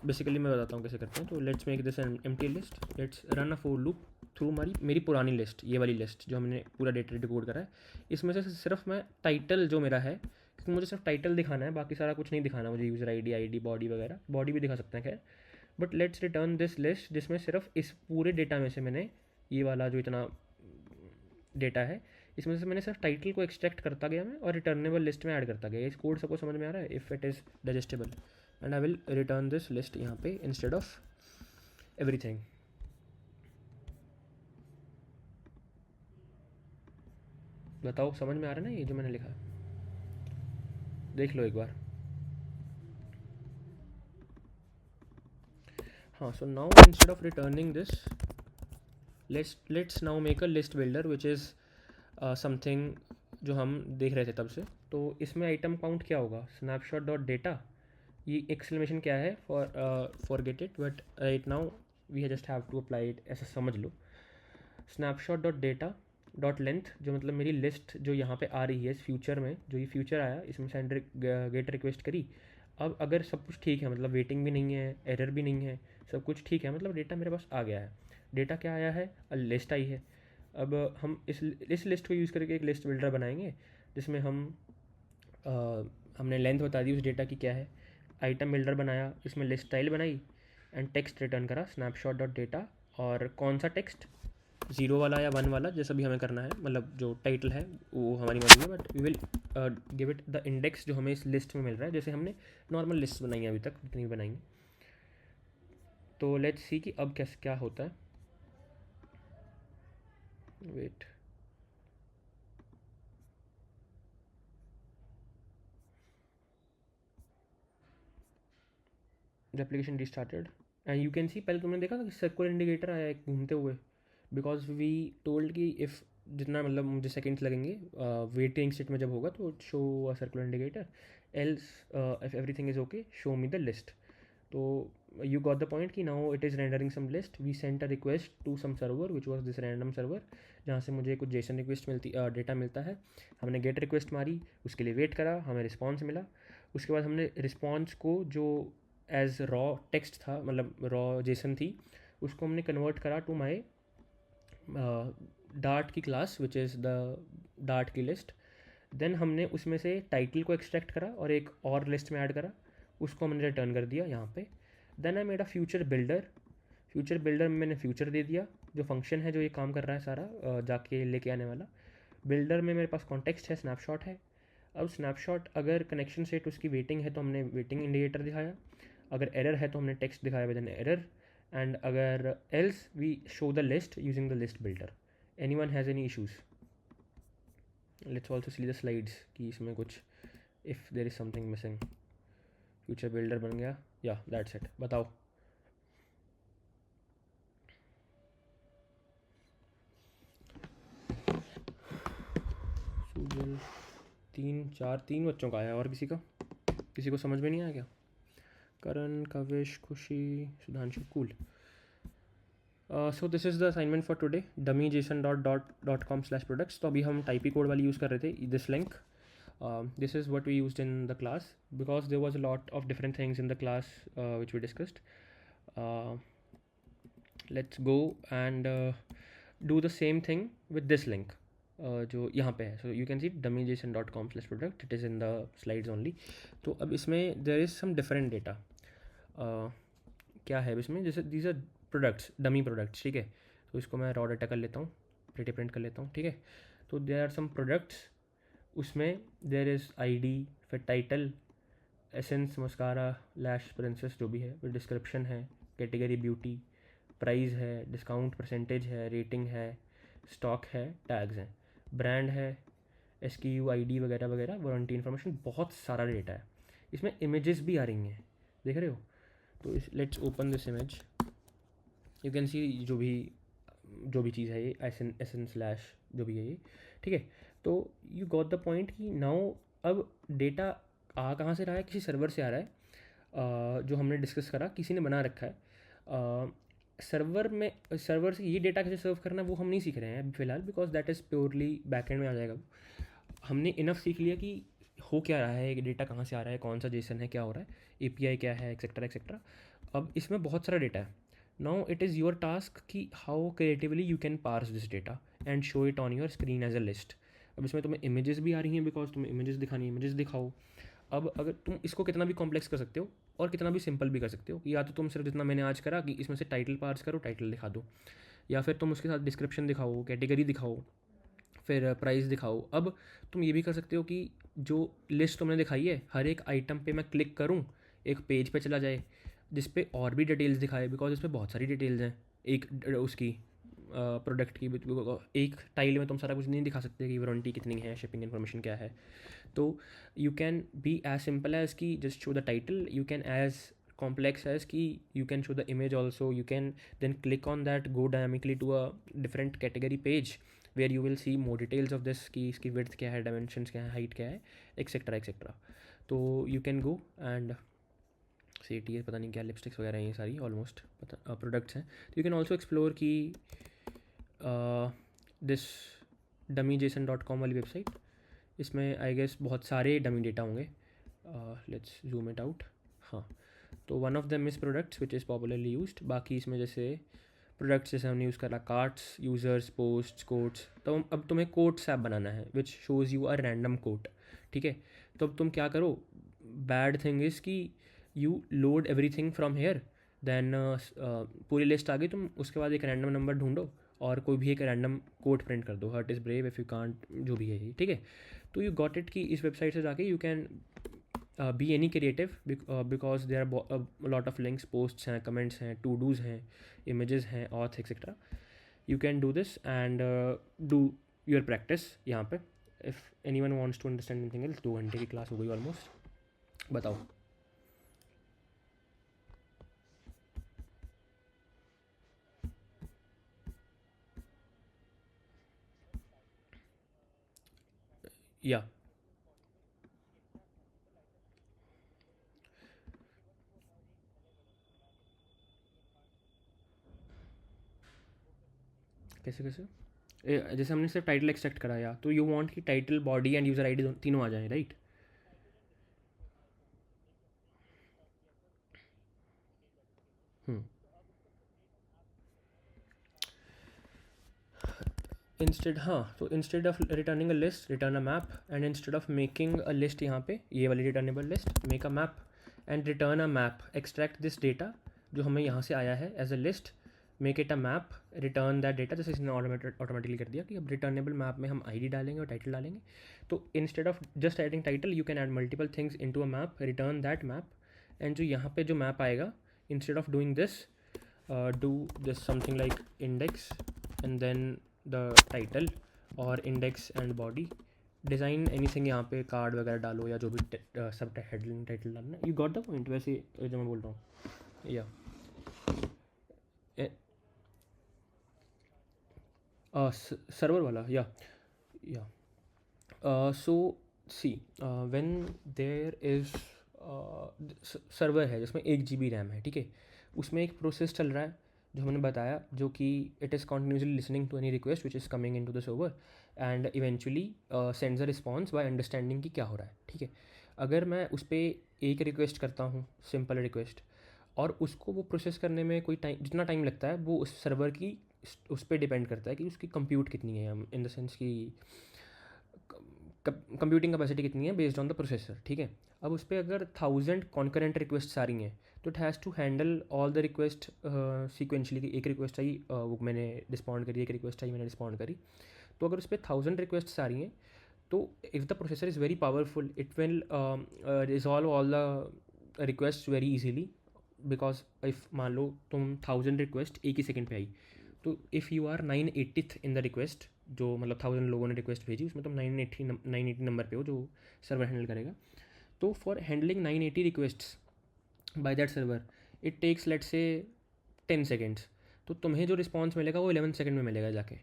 बेसिकली मैं बताता हूँ कैसे करते हैं। तो let's make this an empty list, let's run a for loop through मेरी पुरानी लिस्ट, ये वाली लिस्ट जो हमने पूरा डेटा डिकोड करा है। इसमें से सिर्फ मैं टाइटल जो मेरा है, क्योंकि मुझे सिर्फ टाइटल दिखाना है, बाकी सारा कुछ नहीं दिखाना मुझे, यूज़र आईडी बॉडी वगैरह, बॉडी भी दिखा सकते हैं खैर। But let's return this list जिसमें सिर्फ इस पूरे डेटा में से मैंने ये वाला जो इतना डेटा है इसमें से मैंने सिर्फ टाइटल को एक्सट्रैक्ट करता गया मैं और रिटर्नेबल लिस्ट में ऐड करता गया। इस कोड सबको समझ में आ रहा है, if it is digestible, and I will return this list यहाँ पे इंस्टेड ऑफ एवरीथिंग। बताओ समझ में आ रहा है ना ये जो मैंने लिखा है, देख लो एक बार। हाँ, so now instead of returning this let's now make a list builder which is something जो हम देख रहे थे तब से। तो इसमें आइटम काउंट क्या होगा, स्नैपशॉट डॉट डेटा, ये एक्सक्लेमेशन क्या है forget it, but right now we just have to apply it, ऐसा समझ लो। Snapshot dot data dot length, जो मतलब मेरी लिस्ट जो यहाँ पे आ रही है इस फ्यूचर में, जो ये फ्यूचर आया इसमें सेंड गेट रिक्वेस्ट करी। अब अगर सब कुछ ठीक है, मतलब वेटिंग भी नहीं है, एरर भी नहीं है, सब कुछ ठीक है, मतलब डेटा मेरे पास आ गया है। डेटा क्या आया है, लिस्ट आई है। अब हम इस लिस्ट को यूज़ करके एक लिस्ट बिल्डर बनाएंगे जिसमें हमने लेंथ बता दी उस डेटा की क्या है, आइटम बिल्डर बनाया, इसमें लिस्ट स्टाइल बनाई, एंड टेक्स्ट रिटर्न करा स्नैपशॉट डॉट डेटा। और कौन सा टेक्स्ट, 0 वाला या 1 वाला, जैसा भी हमें करना है, मतलब जो टाइटल है वो हमारी मर्जी है, but we will give it the index जो हमें इस लिस्ट में मिल रहा है, जैसे हमने नॉर्मल लिस्ट बनाई है अभी तक जितनी बनाएंगे। तो लेट्स सी कि अब कैसे क्या होता है, wait, the application restarted and you can see, पहले तुमने देखा था कि सर्कुलर इंडिकेटर आया एक घूमते हुए बिकॉज वी टोल्ड कि इफ़ जितना मतलब मुझे सेकेंड्स लगेंगे वेटिंग स्टेट में जब होगा तो show a circular indicator, else if everything is okay show me the list. तो you got the point कि now it is rendering some list. We sent a request to some server which was this random server जहाँ से मुझे कुछ JSON request मिलती data मिलता है. हमने गेट रिक्वेस्ट मारी, उसके लिए वेट करा, हमें रिस्पॉन्स मिला. उसके बाद हमने रिस्पॉन्स को जो एज रॉ टेक्स्ट था, मतलब रॉ JSON थी, उसको हमने कन्वर्ट करा टू माई डार्ट की class which is the dart की लिस्ट. देन हमने उसमें से टाइटल को एक्सट्रैक्ट करा और एक और लिस्ट में ऐड करा, उसको हमने रिटर्न कर दिया यहाँ पे. Then I made a future builder. Future builder में मैंने फ्यूचर दे दिया, जो फंक्शन है जो ये काम कर रहा है सारा जाके लेके आने वाला. बिल्डर में मेरे पास कॉन्टेक्स्ट है, स्नैपशॉट है. अब स्नैपशॉट अगर कनेक्शन सेट उसकी वेटिंग है तो हमने वेटिंग इंडिकेटर दिखाया, अगर एरर है तो हमने टेक्स्ट दिखाया विद एन एरर, एंड अगर else we show the list using the list builder. Anyone has any issues? Let's also see the slides कि इसमें कुछ if there is something missing. Future builder बन गया, या that's it. बताओ. सूजल 3 बच्चों का आया, और किसी को समझ में नहीं आया क्या? करण, कविश, खुशी, Sudhanshu, cool. So this is the assignment for today. dummy.json.com/products. तो अभी हम टाइपी कोड वाली यूज़ कर रहे थे, this link. This is what we used in the class because there was a lot of different things in the class which we discussed. Let's go and do the same thing with this link जो यहाँ पे है. So you can see dummyjson.com/product. It is in the slides only. तो अब इसमें there is some different data. क्या है इसमें? जैसे these are products, dummy products, ठीक है. तो इसको मैं raw data कर लेता हूँ, pretty print कर लेता हूँ, ठीक है. तो there are some products. उसमें देर इज़ ID, फिर टाइटल, एसेंस, मस्कारा, लैश, प्रिंसेस, जो भी है, फिर डिस्क्रिप्शन है, कैटेगरी ब्यूटी, प्राइस है, डिस्काउंट परसेंटेज है, रेटिंग है, स्टॉक है, टैग्स हैं, ब्रांड है, SKU ID वगैरह वगैरह, वारंटी इन्फॉर्मेशन. बहुत सारा डेटा है. इसमें इमेजेस भी आ रही हैं, देख रहे हो? तो let's open this image. You can सी जो भी चीज़ है ये एसेंस स्लैश जो भी है ये, ठीक है. तो यू गॉट द पॉइंट कि नाउ अब डेटा आ कहाँ से रहा है? किसी सर्वर से आ रहा है जो हमने डिस्कस करा, किसी ने बना रखा है. सर्वर से ये डेटा कैसे सर्व करना वो हम नहीं सीख रहे हैं फिलहाल, because that is purely backend में आ जाएगा. हमने इनफ सीख लिया कि हो क्या रहा है, डेटा कहाँ से आ रहा है, कौन सा जेसन है, क्या हो रहा है, API क्या है, एक्सेट्रा एक्सेट्रा. अब इसमें बहुत सारा डेटा है. Now it is your task कि how creatively you can parse this data and show it on your screen as a list. अब इसमें तुम्हें इमेजेस भी आ रही हैं, बिकॉज तुम्हें इमेजेस दिखानी है, इमेजेस दिखाओ. अब अगर तुम इसको कितना भी कॉम्प्लेक्स कर सकते हो और कितना भी सिंपल भी कर सकते हो, या तो तुम सिर्फ जितना मैंने आज करा कि इसमें से टाइटल पार्स करो, टाइटल दिखा दो, या फिर तुम उसके साथ डिस्क्रिप्शन दिखाओ, कैटेगरी दिखाओ, फिर प्राइस दिखाओ. अब तुम ये भी कर सकते हो कि जो लिस्ट तुमने दिखाई है, हर एक आइटम पे मैं क्लिक करूँ, एक पेज पे चला जाए जिस पे और भी डिटेल्स दिखाए, बिकॉज इस पर बहुत सारी डिटेल्स हैं एक उसकी प्रोडक्ट की. एक टाइल में तुम सारा कुछ नहीं दिखा सकते कि वारंटी कितनी है, शिपिंग इन्फॉर्मेशन क्या है. तो you can be as simple as कि just show the title. You can as complex as कि you can show the image also. You can then click on that, go dynamically to a different category page where you will see more details of this कि इसकी width क्या है, dimensions क्या है, height क्या है, etcetera etcetera. तो you can go and CT पता नहीं क्या लिपस्टिक्स वगैरह हैं ये सारी ऑलमोस्ट प्रोडक्ट्स हैं. तो यू कैन ऑल्सो एक्सप्लोर की दिस dummyjson.com वाली वेबसाइट. इसमें आई गेस बहुत सारे डमी डेटा होंगे. Let's zoom it out. हाँ, तो one of them is products which is popularly used. बाकी इसमें जैसे प्रोडक्ट्स जैसे हमने यूज़ करा कार्ट्स, यूज़र्स, पोस्ट, कोट्स. तो अब तुम्हें कोट्स ऐप बनाना है which shows you a random quote, ठीक है. तो अब तुम क्या करो, बैड थिंग इज़ कि you load everything from here, then पूरी लिस्ट आ गई, तुम उसके बाद एक रैंडम नंबर ढूंढो और कोई भी एक रैंडम कोट प्रिंट कर दो, heart is brave if you can't, जो भी है ये, ठीक है. तो यू गॉट इट कि इस वेबसाइट से जाके you can be any creative because there are lot of links, posts हैं, कमेंट्स हैं, टू डूज़ हैं, इमेजेस हैं, auth etcetera. You can do this and do your practice यहाँ पे. If anyone wants to understand anything else. 2 घंटे की class हो गई ऑलमोस्ट. बताओ. या कैसे कैसे जैसे हमने सिर्फ टाइटल एक्सट्रैक्ट कराया तो यू वांट कि title body and user ID तीनों आ जाए, राइट? इंस्टेड, हाँ, तो instead of returning a list return a map, and instead of making a list, यहाँ पे ये वाली returnable list, make a map and return a map, extract this data जो हमें यहाँ से आया है as a list, make it a map, return that data, जैसे इसने ऑटोमेटिकली कर दिया कि अब रिटर्नेबल मैप में हम आईडी डालेंगे और टाइटल डालेंगे। तो instead of just adding title you can add multiple things into a map, return that map, and जो यहाँ पे जो मैप आएगा, instead of doing this do this something like index and then the title और index and body, design anything, यहाँ पे card वगैरह डालो या जो भी सब हेडलाइन टाइटल डालना। You got the point? वैसे जो मैं बोल रहा हूँ, या सर्वर वाला, या सो सी, व्हेन देयर इज़ सर्वर है जिसमें 1 GB रैम है, ठीक है, उसमें एक प्रोसेस चल रहा है जो हमने बताया, जो कि it is continuously listening to any request which is coming into the server and eventually sends a response by understanding कि क्या हो रहा है, ठीक है। अगर मैं उस पर एक रिक्वेस्ट करता हूँ, सिंपल रिक्वेस्ट, और उसको वो प्रोसेस करने में कोई टाइम, जितना टाइम लगता है वो उस सर्वर की उस पर डिपेंड करता है कि उसकी कंप्यूट कितनी है, इन द सेंस कि कंप्यूटिंग कैपेसिटी कितनी है बेस्ड ऑन द प्रोसेसर, ठीक है। अब उस पर अगर 1000 कॉन्करेंट रिक्वेस्ट आ रही हैं तो it has to handle all the request sequentially, की एक रिक्वेस्ट आई वो मैंने रिस्पॉन्ड करी, एक रिक्वेस्ट आई मैंने रिस्पॉन्ड करी। तो अगर उस पर 1000 रिक्वेस्ट आ रही हैं तो if the processor is very powerful it will resolve all the request very easily, because if मान लो तुम 1000 रिक्वेस्ट एक ही सेकंड पे आई, तो if you are 980th in the request, जो मतलब 1000 लोगों ने रिक्वेस्ट भेजी उसमें तुम 980 नंबर पे हो जो सर्वर हैंडल करेगा, तो for handling 980 requests by that server it takes let's say 10 seconds. तो तुम्हें जो रिस्पॉन्स मिलेगा वो 11 सेकेंड में मिलेगा जाके।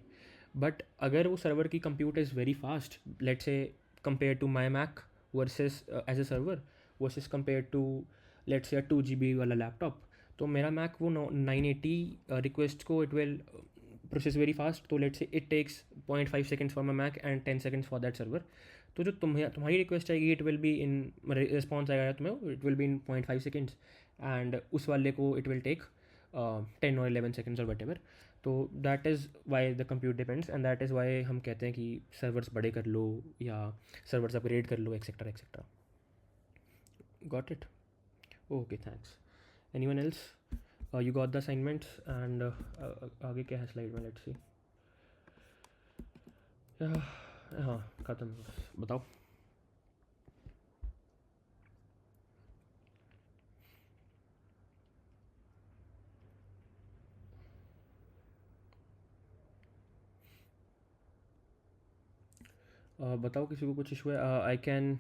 बट अगर वो सर्वर की compute is very fast, let's say compare to my Mac versus as a server versus compare to let's say 2 GB वाला लैपटॉप, तो मेरा मैक वो 980 रिक्वेस्ट को it will process very fast, तो let's say it takes 0.5 seconds for my Mac and 10 seconds for that server. तो जो तुम्हारी request आएगी it will be in, response आएगा तुम्हें, it will be in 0.5 seconds, and उस वाले को इट विल टेक 10 और 11 सेकेंड्स और वट एवर। तो that is why the compute depends, and that is Y हम कहते हैं कि सर्वर्स बड़े कर लो या सर्वर्स अपग्रेड कर लो, etcetera etcetera. Got it? Okay, thanks. Anyone else? You got the assignments and आगे क्या है स्लाइड में, लेट्स सी। हाँ, ख़त्म, बताओ। बताओ किसी को कुछ इशू है? I can